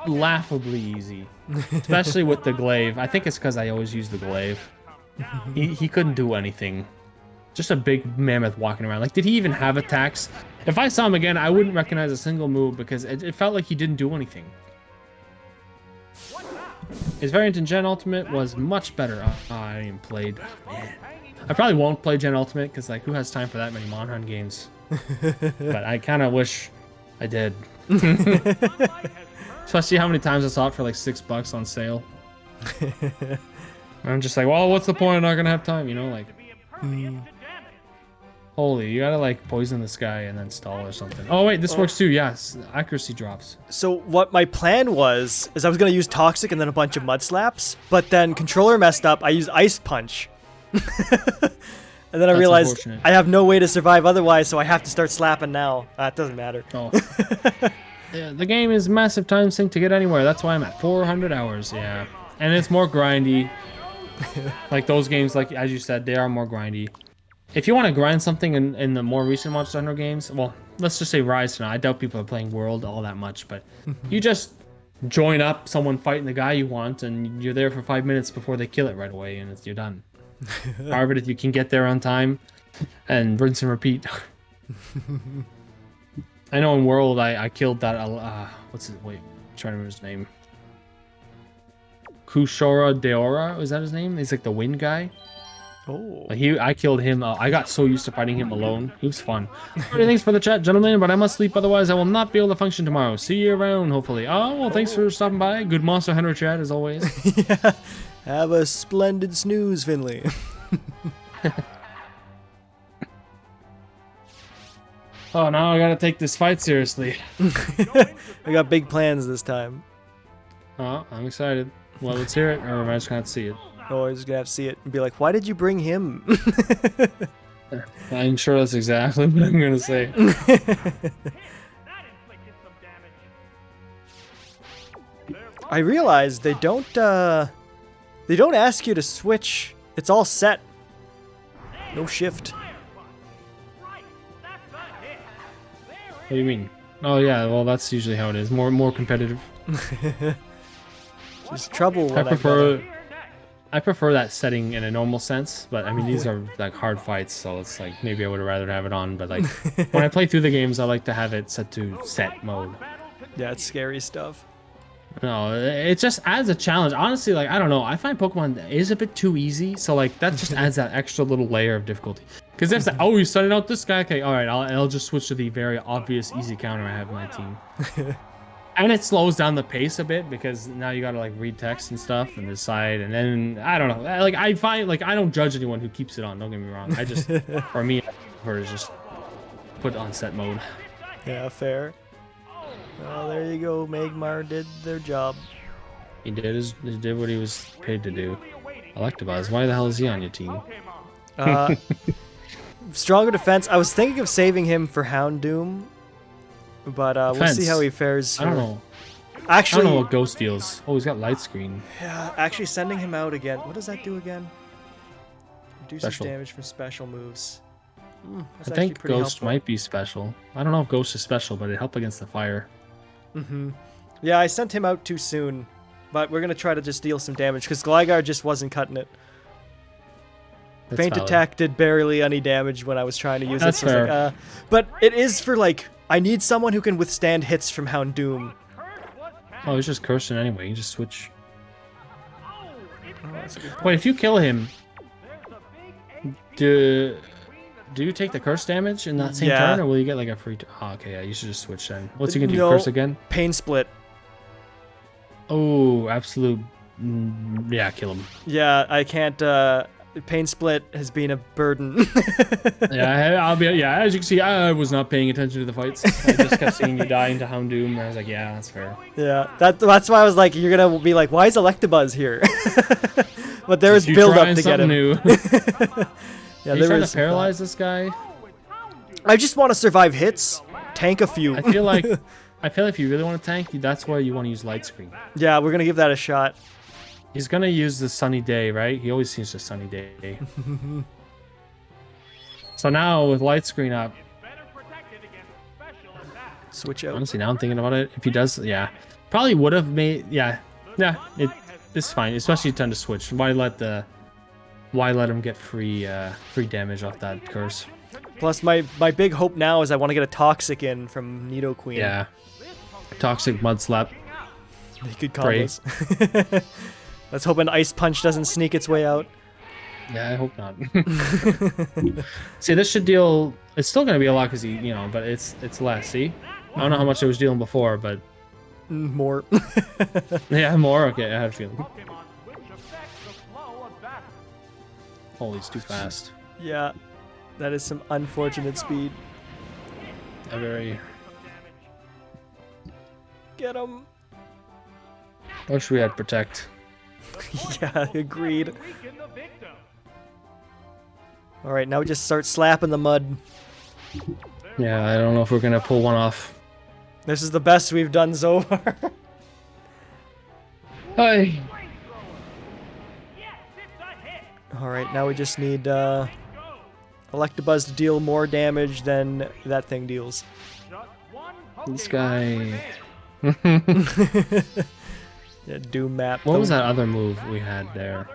laughably easy, especially with the glaive. I think it's because I always use the glaive. He couldn't do anything. Just a big mammoth walking around. Like, did he even have attacks? If I saw him again, I wouldn't recognize a single move because it felt like he didn't do anything. His variant in Gen Ultimate was much better. I haven't even played. Man. I probably won't play Gen Ultimate because like who has time for that many Monhan games? But I kind of wish I did. Especially how many times I saw it for like $6 on sale. I'm just like, well, what's the point? I'm not gonna have time, you know, like. Holy, you gotta like poison this guy and then stall or something. Oh wait, this works too. Yes, accuracy drops. So what my plan was is I was gonna use toxic and then a bunch of mud slaps, but then controller messed up. I used ice punch, and then I realized I have no way to survive otherwise, so I have to start slapping now. It doesn't matter. Oh. Yeah, the game is massive time sink to get anywhere. That's why I'm at 400 hours. Yeah, and it's more grindy. Like those games, like as you said, they are more grindy. If you want to grind something in the more recent Monster Hunter games, well, let's just say Rise now. I doubt people are playing World all that much, but you just join up someone fighting the guy you want, and you're there for 5 minutes before they kill it right away, and you're done. However, if you can get there on time, and rinse and repeat. I know in World I killed that. What's his? Wait, I'm trying to remember his name. Kushora Deora, is that his name? He's like the wind guy. Oh. I killed him. I got so used to fighting him alone. He was fun. Thanks for the chat, gentlemen, but I must sleep, otherwise I will not be able to function tomorrow. See you around, hopefully. Oh, well, thanks for stopping by. Good Monster Hunter chat, as always. Yeah. Have a splendid snooze, Finley. Oh, now I gotta take this fight seriously. I got big plans this time. Oh, I'm excited. Well, let's hear it, or am I just gonna have to see it? Oh, I'm just gonna have to see it and be like, why did you bring him? I'm sure that's exactly what I'm gonna say. I realized they don't ask you to switch. It's all set. No shift. What do you mean? Oh yeah, well that's usually how it is. More competitive. Just trouble. I prefer that setting in a normal sense, but I mean these are like hard fights, so it's like maybe I would rather have it on. But like when I play through the games, I like to have it set to set mode. Yeah, it's scary stuff. No, it just adds a challenge. Honestly, like I don't know, I find Pokemon is a bit too easy, so like that just adds that extra little layer of difficulty. Because if oh, you started out this guy, okay, all right, I'll just switch to the very obvious easy counter I have in my team. And it slows down the pace a bit because now you gotta like read text and stuff and decide, and then I don't know. Like I find like I don't judge anyone who keeps it on. Don't get me wrong. I just for me, I prefer to just put it on set mode. Yeah, fair. Well, there you go. Magmar did their job. He did what he was paid to do. Electabuzz, why the hell is he on your team? Stronger defense. I was thinking of saving him for Houndoom, but we'll see how he fares. I don't know. Actually, I don't know what Ghost deals. Oh, he's got light screen. Yeah, actually sending him out again. What does that do again? Reduces Special. damage from special moves. I think Ghost might be special. I don't know if Ghost is special, but it helped against the fire. Yeah, I sent him out too soon, but we're gonna try to just deal some damage because Gligar just wasn't cutting it. That's Faint valid. attack did barely any damage when I was trying to use That's it. So I was fair. like, but it is for like I need someone who can withstand hits from Houndoom. Oh, he's just cursing anyway. You just switch. Oh, that's a good point. Wait, if you kill him, do you take the curse damage in that same turn, or will you get like a free? Oh, okay, yeah, you should just switch then. What's he gonna do? No. Curse again? Pain split. Oh, absolute. Yeah, kill him. Yeah, I can't. Pain split has been a burden. Yeah, I'll be. Yeah, as you can see, I was not paying attention to the fights. I just kept seeing you die into Houndoom, and I was like, yeah, that's fair. Yeah, that's why I was like, you're gonna be like, why is Electabuzz here? But there was build up to get him. New. Yeah, Are you trying to paralyze this guy? I just want to survive hits, tank a few. I feel like if you really want to tank, that's why you want to use light screen. Yeah, we're gonna give that a shot. He's gonna use the sunny day, right? He always uses the sunny day. So now with light screen up, Switch out. honestly, now I'm thinking about it. If he does, yeah, probably would have made. Yeah, it's fine. Especially time to switch. Why let him get free damage off that curse? Plus, my big hope now is I want to get a Toxic in from Nidoqueen. Yeah, toxic mud slap. He could combos. Let's hope an Ice Punch doesn't sneak its way out. Yeah, I hope not. See, this should deal. It's still gonna be a lot because but it's less. See, I don't know how much it was dealing before, but More. yeah, more. Okay, I had a feeling. Oh, he's too fast. Yeah, that is some unfortunate speed. A very. Get him. I wish we had protect. Yeah, agreed. All right, now we just start slapping the mud. Yeah, I don't know if we're gonna pull one off. This is the best we've done so far. Hi. All right, now we just need Electabuzz to deal more damage than that thing deals. This guy. Yeah, Doom map. What was that other move we had there?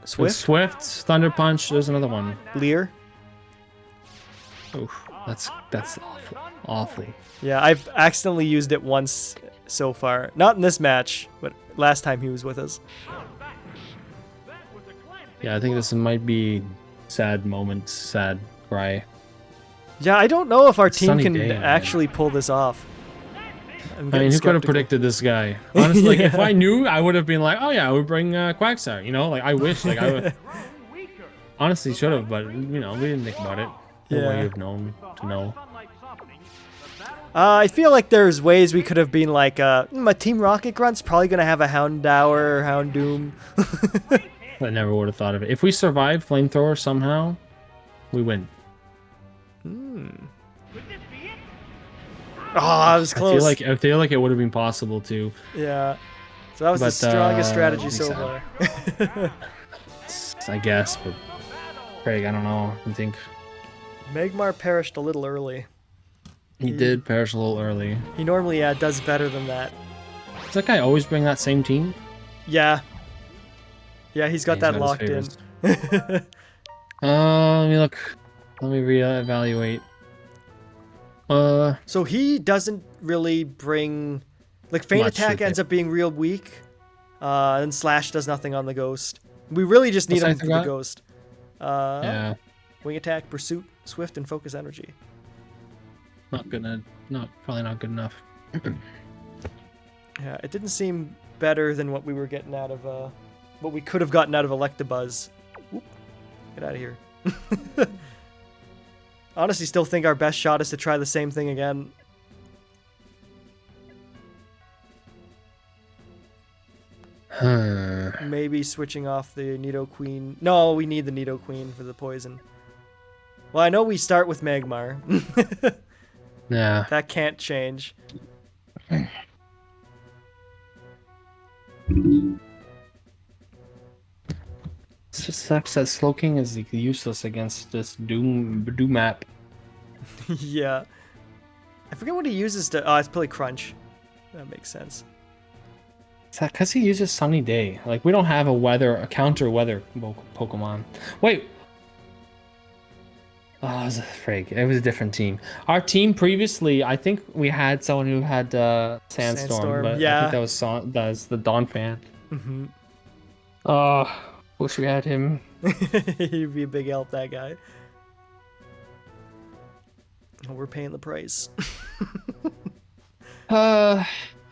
Swift? Swift, Thunder Punch. There's another one. Leer? Oof, that's awful. Awful. Yeah, I've accidentally used it once so far. Not in this match, but last time he was with us. Yeah, I think this might be sad moment, sad cry. Yeah, I don't know if our team Sunny can day, man. actually pull this off. I mean, who could have predicted this guy? Honestly, like, if I knew, I would have been like, oh yeah, I would bring Quagsire. Like I wish, like I would. Honestly, should have, but we didn't think about it. No way you've known to know. I feel like there's ways we could have been like, a Team Rocket Grunt's probably gonna have a Houndour or Houndoom. I never would have thought of it. If we survive Flamethrower somehow, we win. Oh, I was close. I feel like it would have been possible to. Yeah. So that was the strongest strategy so sad. far. I guess, but Craig, I don't know. I think Magmar perished a little early. he did perish a little early. He normally does better than that. Does that guy always bring that same team? Yeah. Yeah, he's got that his locked in. favorites. Let me look. Let me reevaluate. So he doesn't really bring... Like, Feint Much, Attack okay. ends up being real weak. And Slash does nothing on the Ghost. We really just need What's him for that the Ghost. Yeah. Wing attack, pursuit, swift, and focus energy. Probably not good enough. Yeah, it didn't seem better than what we were getting out of, what we could have gotten out of Electabuzz. Whoop. Get out of here. Honestly, still think our best shot is to try the same thing again. Maybe switching off the Nidoqueen. No, we need the Nidoqueen for the poison. Well, I know we start with Magmar. Yeah. That can't change. It just sucks that Slowking is useless against this Doom map. Yeah. I forget what he uses to... Oh, it's probably Crunch. That makes sense. Is that because he uses Sunny Day? Like, we don't have a counter weather Pokemon. Wait. Oh, it was it was a different team. Our team previously, I think we had someone who had Sandstorm, but yeah. I think that was the Dawn fan. Mm-hmm. Oh, wish we had him. He'd be a big help, that guy. Oh, we're paying the price. Might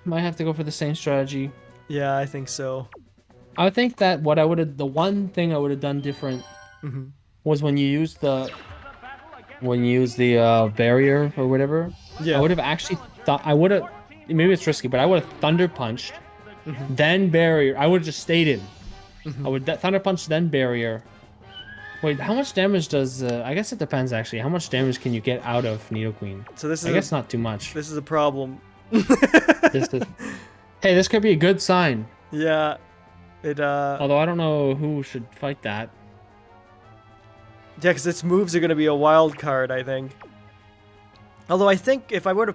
have to go for the same strategy. Yeah, I think so. I think that the one thing I would have done different was when you use the barrier or whatever. Yeah. I would have actually thought maybe it's risky, but I would have Thunder Punched, then barrier. I would have just stayed in. I would Thunder Punch, then barrier. Wait, how much damage does? I guess it depends actually. How much damage can you get out of Nidoqueen? So this is. I guess not too much. This is a problem. Hey, this could be a good sign. Yeah. Although I don't know who should fight that. Yeah, because its moves are going to be a wild card, I think. Although I think if I were to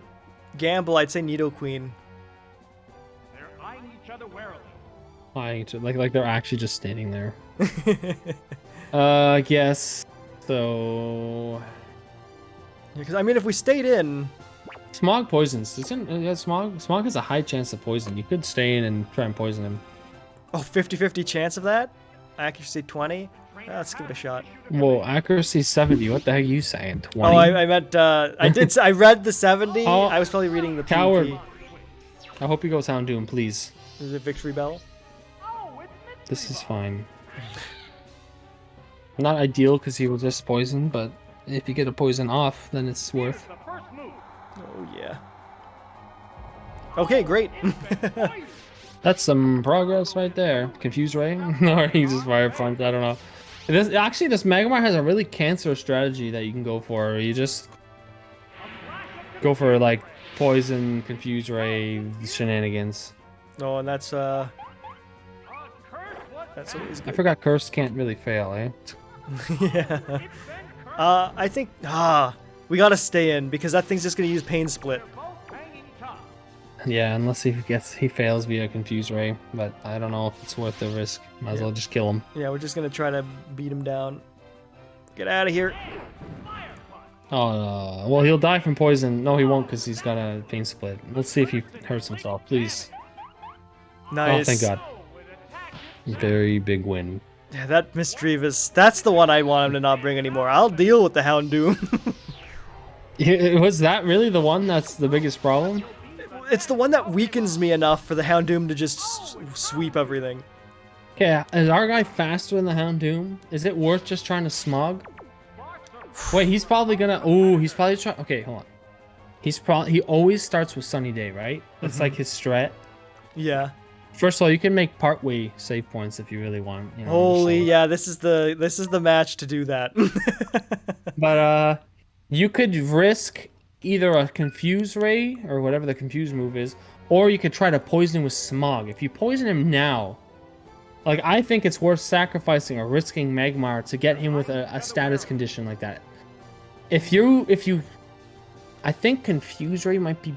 gamble, I'd say Nidoqueen. They're eyeing each other warily. Like they're actually just standing there. I guess so. Because I mean, if we stayed in, Smog poisons. Smog has a high chance of poison. You could stay in and try and poison him. oh, 50-50 chance of that. Accuracy 20. Let's give it a shot. Whoa, accuracy 70. What the heck are you saying? 20? Oh, I meant I read the 70. Oh, I was probably reading the coward. PvP. I hope he goes Houndoom, please. Is it Victory Bell? This is fine. Not ideal because he will just poison, but if you get a poison off, then it's worth. Oh yeah. Okay, great. That's some progress right there. Confuse Ray? Or he just Fire Punch, I don't know. This Magmar has a really cancer strategy that you can go for. You just go for like poison, Confuse Ray, shenanigans. Oh, and that's always good. I forgot Curse can't really fail, eh? Yeah. I think we gotta stay in because that thing's just gonna use Pain Split. Yeah, unless he fails via Confuse Ray, but I don't know if it's worth the risk. Might as well just kill him. Yeah, we're just gonna try to beat him down. Get out of here. Oh, well, he'll die from poison. No, he won't because he's got a Pain Split. Let's see if he hurts himself, please. Nice. Oh, thank God. Very big win. Yeah, that Misdreavus, that's the one I want him to not bring anymore. I'll deal with the Houndoom. Was that really the one that's the biggest problem? It's the one that weakens me enough for the Houndoom to just sweep everything. Okay, is our guy faster than the Houndoom? Is it worth just trying to smog? Wait, he's probably gonna... Oh, he's probably trying... Okay, hold on. He always starts with Sunny Day, right? That's like his strat. Yeah. First of all, you can make partway save points if you really want. You know, Holy, yeah, this is the match to do that. But you could risk either a Confuse Ray or whatever the Confuse move is, or you could try to poison him with Smog. If you poison him now, like I think it's worth sacrificing or risking Magmar to get him with a status condition like that. If you, I think Confuse Ray might be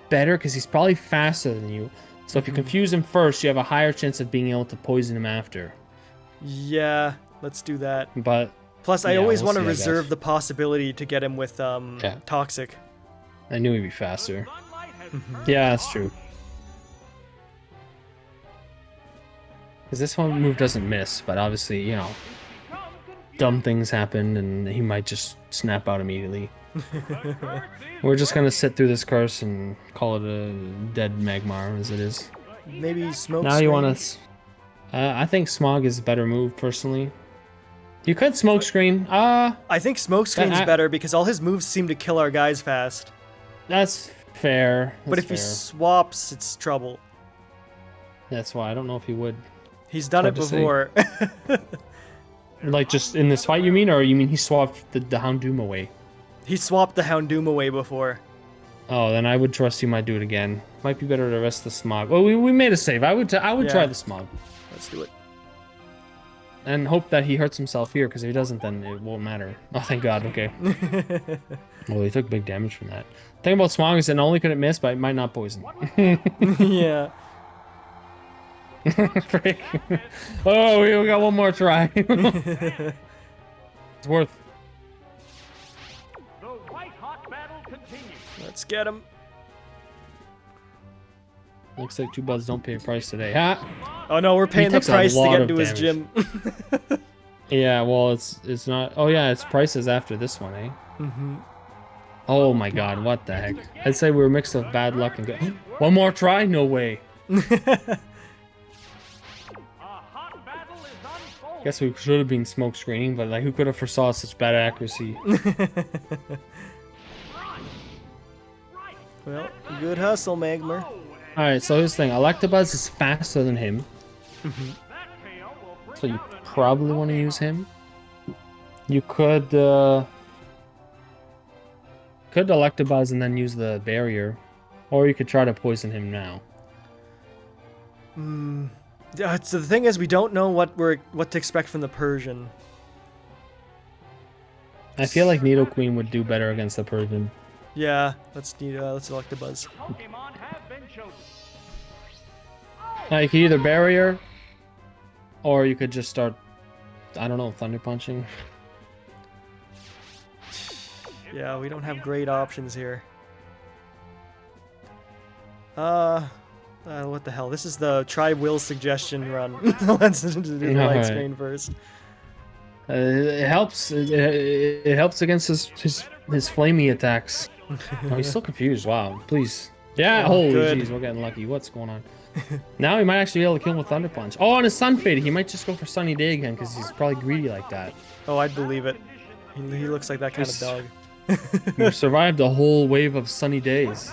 better because he's probably faster than you. So if you confuse him first, you have a higher chance of being able to poison him after. Yeah, let's do that. But plus, I always want to reserve the possibility to get him with Toxic. I knew he'd be faster. Yeah, that's true. Because this one move doesn't miss, but obviously, you know. dumb things happen and he might just snap out immediately. We're just gonna sit through this curse and call it a dead Magmar as it is. Maybe smoke Now screen? you want to... I think Smog is a better move, personally. You could smoke screen. I think smoke screen's I- better because all his moves seem to kill our guys fast. That's fair. But if he swaps, it's trouble. That's why I don't know if he would. He's done it Hard to say. before. Like, just in this fight, you mean? Or you mean he swapped the Houndoom away? He swapped the Houndoom away before. Oh, then I would trust he might do it again. Might be better to rest the Smog. Well, we made a save. I would Yeah. try the Smog. Let's do it. And hope that he hurts himself here, because if he doesn't, then it won't matter. Oh, thank God. Okay. Well, he took big damage from that. The thing about Smog is that not only could it miss, but it might not poison. Yeah. Frick. Oh, we got one more try. It's worth. The white-hot battle continues. Let's get him. Looks like 2 buds don't pay a price today. Ha! Oh no, we're paying the takes a price to lot get of into his damage. gym. Yeah, well, it's not. Oh yeah, it's prices after this one, eh? Mm-hmm. Oh my God, what the heck? I'd say we're a mix of bad luck and good. One more try? No way. A hot battle is unfolding. Guess we should have been smoke screening, but like, who could have foresaw such bad accuracy? Well, good hustle, Magmar. All right, so here's the thing: Electabuzz is faster than him, That KO will bring so you out a probably want to use him. You could Electabuzz and then use the barrier, or you could try to poison him now. So the thing is, we don't know what to expect from the Persian. I feel like Nidoqueen would do better against the Persian. Yeah, let's elect a buzz. Pokemon have been chosen. You could either barrier, or you could just start, I don't know, thunder punching. Yeah, we don't have great options here. What the hell? This is the try Will's suggestion run. Let's do the light Alright. screen first. It helps. It helps against his flamey attacks. Oh, he's still confused. Wow. Please. Yeah. Oh, Holy good. jeez, we're getting lucky. What's going on? Now he might actually be able to kill him with Thunder Punch. Oh, and his Sun Fade. He might just go for Sunny Day again because he's probably greedy like that. Oh, I'd believe it. He looks like that kind of dog. We've survived a whole wave of sunny days.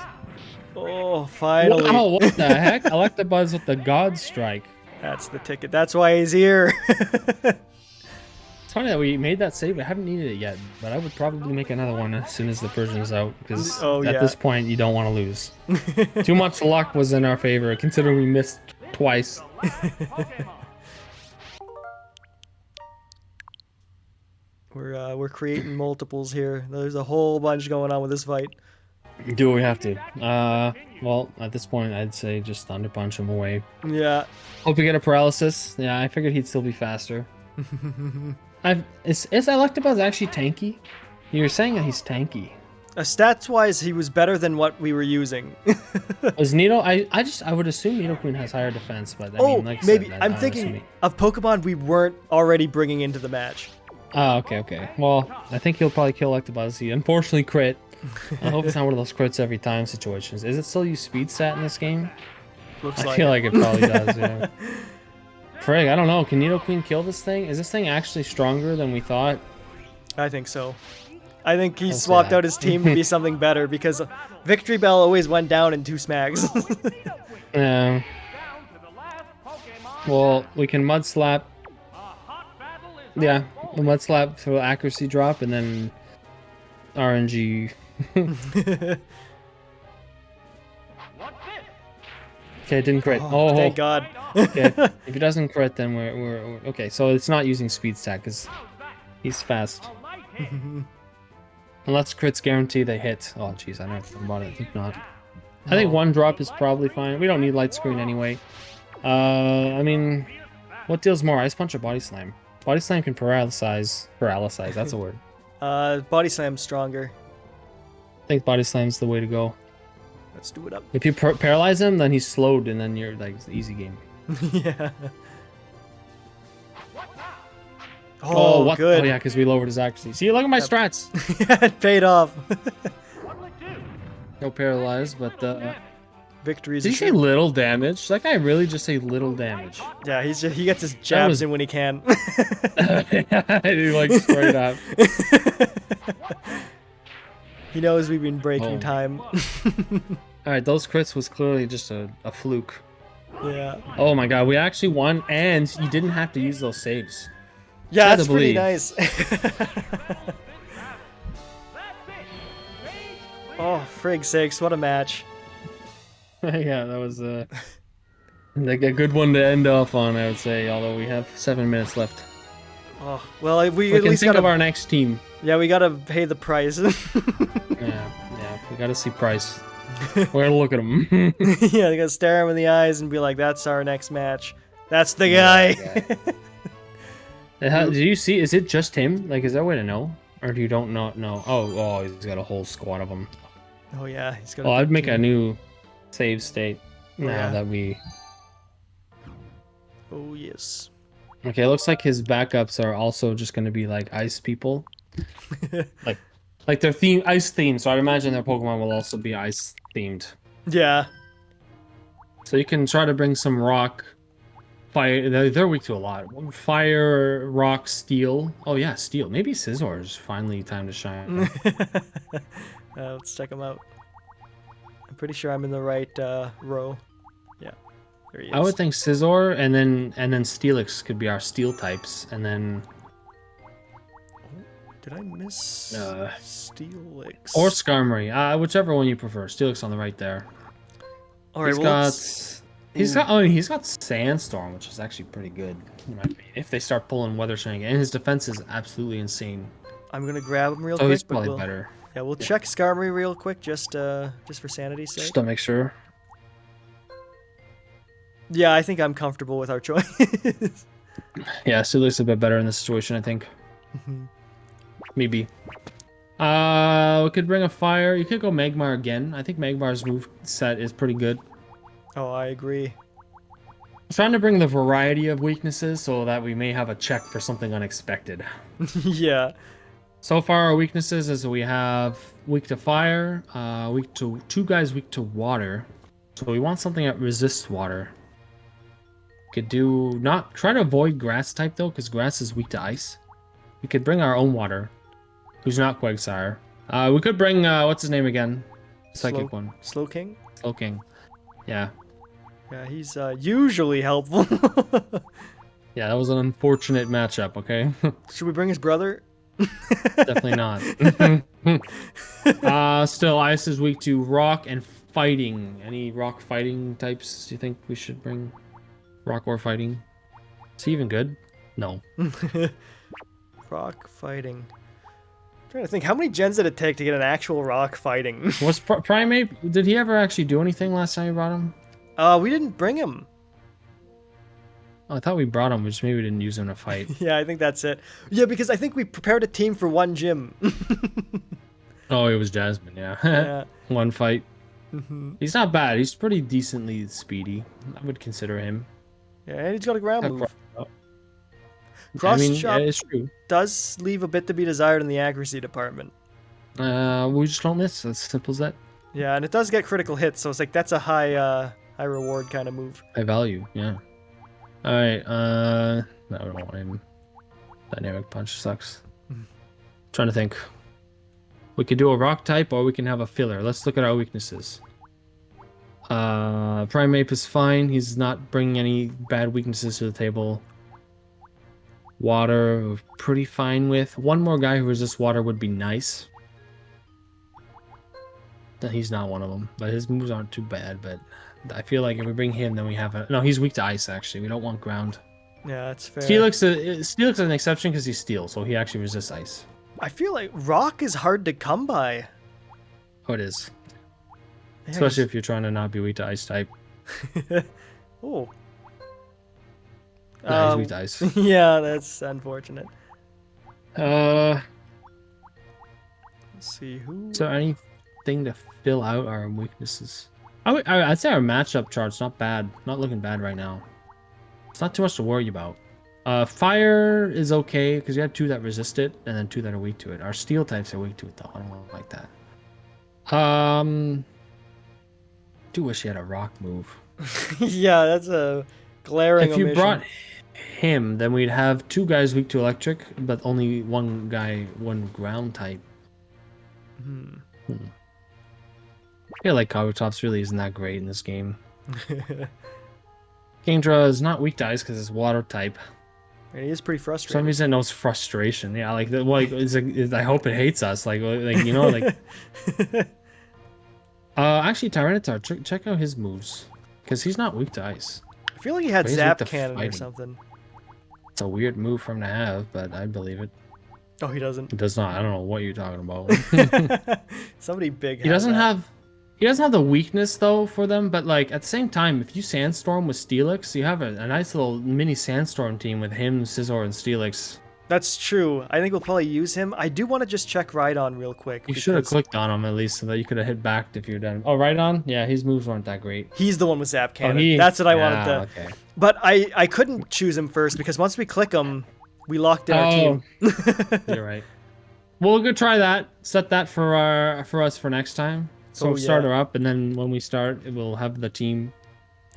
Oh, finally. Wow, what the heck? Electabuzz with the God Strike. That's the ticket. That's why he's here. It's funny that we made that save. I haven't needed it yet, but I would probably make another one as soon as the Persian's out, because Oh, at yeah. this point you don't want to lose. Too much luck was in our favor, considering we missed twice. We're creating multiples here. There's a whole bunch going on with this fight. Do what we have to. Well, at this point, I'd say just Thunder Punch him away. Yeah. Hope we get a paralysis. Yeah, I figured he'd still be faster. Is Electabuzz actually tanky? You're saying that he's tanky. Stats-wise, he was better than what we were using. Is Nido? I would assume Nidoqueen has higher defense, but I Oh, mean, like I maybe. said, I'm I'm thinking assuming. of Pokemon we weren't already bringing into the match. Oh, okay. Well, I think he'll probably kill Electabuzz. He unfortunately crit. I hope it's not one of those crits every time situations. Is it still use speed stat in this game? Looks I like feel it. like it probably does, yeah. Frig, I don't know. Can Nidoqueen kill this thing? Is this thing actually stronger than we thought? I think so. I think he I'll say swapped that. out his team to be something better because Victory Bell always went down in 2 smags. Yeah. Down to the last Pokemon. Well, we can Mud Slap. A hot battle is Yeah, we'll Mud Slap for accuracy drop, and then RNG. What's this? Okay, it didn't crit. Oh, thank God. Okay. If it doesn't crit, then we're okay. So it's not using speed stat because he's fast. A light hit. Unless crits guarantee they hit. Oh, jeez, I never thought about it. I think not. I think one drop is probably fine. We don't need light screen anyway. I mean, what deals more, Ice Punch or Body Slam? Body Slam can paralyze. Paralyze, that's a word. Body Slam's stronger. I think Body Slam's the way to go. Let's do it up. If you paralyze him, then he's slowed, and then you're like, it's the easy game. Yeah. Oh, what? good. Oh yeah, because we lowered his accuracy. See, look at my strats. It paid off. What'll it do? No paralyzed, but Victories. did he say little damage? That guy really just say little damage. Yeah, he gets his jabs was- in when he can. He like straight up. He knows we've been breaking Oh. time. All right, those crits was clearly just a fluke. Yeah. Oh my god, we actually won, and you didn't have to use those saves. Yeah, Hard that's to pretty believe. nice. That's it. Stage clear. Oh, frig sakes, what a match. Yeah, that was like a good one to end off on, I would say. Although we have 7 minutes left. Oh, well, we We at can least think gotta, of our next team. yeah, we gotta pay the price. Yeah, we gotta see Pryce. We're gonna look at him. Yeah, they gotta stare him in the eyes and be like, that's our next match. That's the guy. Did you see? Is it just him? Like, is there a way to know, or do you don't know? No. Oh, he's got a whole squad of them. Oh, yeah, he's got Oh, a I'd big make a team. new save state now Yeah. that we. Oh, yes. Okay, it looks like his backups are also just gonna be like ice people. like they're ice themed, so I imagine their Pokemon will also be ice themed. Yeah. So you can try to bring some rock, fire. They're weak to a lot. Fire, rock, steel. Oh yeah, steel. Maybe Scizor is finally time to shine. Let's check him out. I'm pretty sure I'm in the right row. Yeah, there he is. I would think Scizor and then Steelix could be our steel types, and then Did I miss Steelix? or Skarmory, whichever one you prefer. Steelix on the right there. All right, He's well, got let's- he's got Sandstorm, which is actually pretty good in my opinion, if they start pulling Weather Shank, and his defense is absolutely insane. I'm gonna grab him real So quick. he's but probably we'll, better. Yeah, we'll check Skarmory real quick, just for sanity's sake. Just to make sure. Yeah, I think I'm comfortable with our choice. Yeah, Steelix is a bit better in this situation, I think. Mhm. Maybe. We could bring a fire. You could go Magmar again. I think Magmar's move set is pretty good. Oh, I agree. Trying to bring the variety of weaknesses so that we may have a check for something unexpected. Yeah. So far, our weaknesses is we have weak to fire, weak to two guys weak to water. So we want something that resists water. Could do not try to avoid grass type though, because grass is weak to ice. We could bring our own water, who's not Quagsire. We could bring what's his name again? Psychic one. Slow King? Slow King. Yeah. Yeah, he's usually helpful. Yeah, that was an unfortunate matchup, okay? Should we bring his brother? Definitely not. Still, ice is weak to rock and fighting. Any rock fighting types do you think we should bring? Rock or fighting? Is he even good? No. Rock fighting. I'm trying to think, how many gens did it take to get an actual rock fighting? Was Primate, did he ever actually do anything last time you brought him? We didn't bring him. Oh, I thought we brought him, we just maybe we didn't use him to fight. Yeah, I think that's it. Yeah, because I think we prepared a team for one gym. Oh, it was Jasmine, yeah. Yeah. One fight. Mhm. He's not bad. He's pretty decently speedy. I would consider him. Yeah, and he's got a ground move. I Cross mean, chop yeah, it's true. does leave a bit to be desired in the accuracy department. We just don't miss. As simple as that. Yeah, and it does get critical hits, so it's like that's a high reward kind of move. High value, yeah. Alright, no, I don't want him. Dynamic punch sucks. Trying to think. We could do a rock type or we can have a filler. Let's look at our weaknesses. Primeape is fine. He's not bringing any bad weaknesses to the table. Water, we're pretty fine with. One more guy who resists water would be nice. He's not one of them, but his moves aren't too bad. But I feel like if we bring him, then we have a... No, he's weak to ice, actually. We don't want ground. Yeah, that's fair. Steelix is an exception because he's steel, so he actually resists ice. I feel like rock is hard to come by. Oh, it is. Yeah, Especially if you're trying to not be weak to ice type. Oh. Nah, he's weak to ice. Yeah, that's unfortunate. Let's Let's see who. Is there anything to fill out our weaknesses? I'd say our matchup chart's not bad. Not looking bad right now. It's not too much to worry about. Fire is okay because you have 2 that resist it and then 2 that are weak to it. Our steel types are weak to it though. I don't like that. Do wish he had a rock move. Yeah, that's a glaring If you omission. brought him, then we'd have 2 guys weak to electric, but only 1 guy, 1 ground type. I feel like Kabutops really isn't that great in this game. Kingdra is not weak to ice because it's water type. And he is pretty For some frustrating. reason, it knows frustration. Yeah, like I hope it hates us. Like you know, like. Actually, Tyranitar, check out his moves, because he's not weak to ice. I feel like he had But he's Zap weak to Cannon or fighting. something. It's a weird move for him to have, but I believe it. Oh, he doesn't. It does not. I don't know what you're talking about. Somebody big. He doesn't have the weakness though for them, but like at the same time, if you Sandstorm with Steelix, you have a nice little mini Sandstorm team with him, Scizor, and Steelix. That's true. I think we'll probably use him. I do want to just check Rhydon real quick. You should have because clicked on him at least so that you could have hit back if you're done. Oh, right on? Yeah, his moves weren't that great. He's the one with Zap Cannon. That's what I wanted to. Okay. But I couldn't choose him first because once we click him, we locked in our team. You're right. We'll go try that. Set that for us for next time. So Oh, start yeah. her up, and then when we start, we'll have the team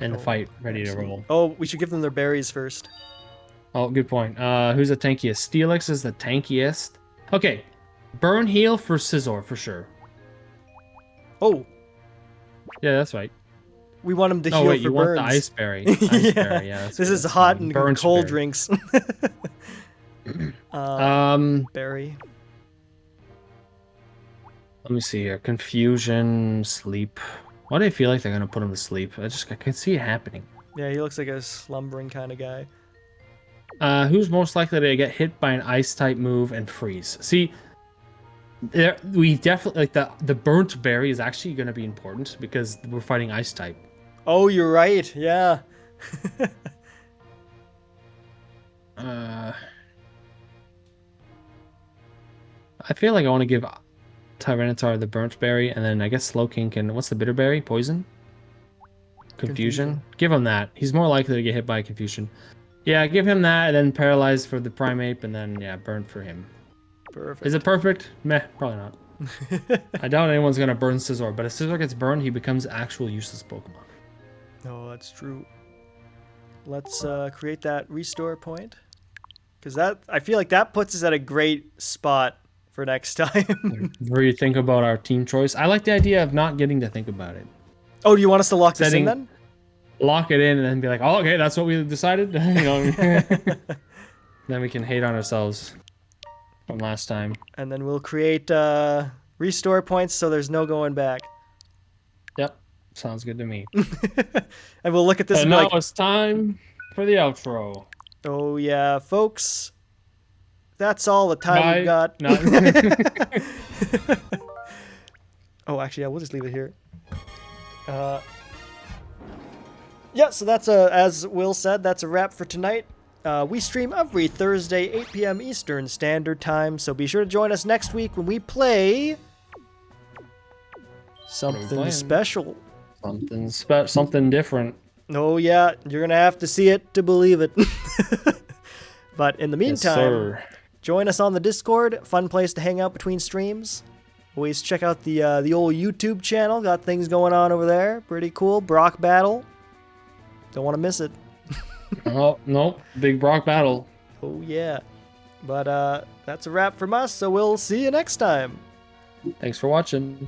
and the fight ready to roll. Oh, we should give them their berries first. Oh, good point. Who's the tankiest? Steelix is the tankiest. Okay, burn heal for Scizor for sure. Oh, Yeah, that's right. we want him to Oh heal wait, for you burns. want the ice berry? Ice berry, yeah. This is hot and Burn cold berry. drinks. Berry. Let me see here. Confusion, sleep. Why do I feel like they're gonna put him to sleep? I can see it happening. Yeah, he looks like a slumbering kind of guy. Who's most likely to get hit by an ice type move and freeze? See, we definitely like the burnt berry is actually going to be important because we're fighting ice type. Oh, you're right. Yeah. I feel like I want to give Tyranitar the burnt berry, and then I guess Slowking can. What's the bitter berry? Poison? Confusion? Give him that. He's more likely to get hit by confusion. Yeah, give him that, and then paralyzed for the Primeape, and then yeah, burnt for him. Perfect. Is it perfect? Meh, probably not. I doubt anyone's gonna burn Scizor, but if Scizor gets burned, he becomes actual useless Pokemon. No, that's true. Let's create that restore point. Because that, I feel like that puts us at a great spot for next time. Where you think about our team choice. I like the idea of not getting to think about it. Oh, do you want us to lock this in Setting- then? Lock it in and then be like, oh, okay, that's what we decided. You know, then we can hate on ourselves from last time. And then we'll create restore points so there's no going back. Yep, sounds good to me. And we'll look at this And and be now like, it's time for the outro. oh yeah, folks. That's all the time Bye. we've got. No. Oh, actually, yeah, we'll just leave it here. Yeah, so that's as Will said, that's a wrap for tonight. We stream every Thursday, 8 p.m. Eastern Standard Time, so be sure to join us next week when we play something playing? special. Something different. Oh yeah, you're gonna have to see it to believe it. But in the Yes, meantime, sir. join us on the Discord. Fun place to hang out between streams. Always check out the old YouTube channel. Got things going on over there. Pretty cool. Brock battle. Don't want to miss it. Oh, nope. Big Brock battle. Oh yeah. But that's a wrap from us. So we'll see you next time. Thanks for watching.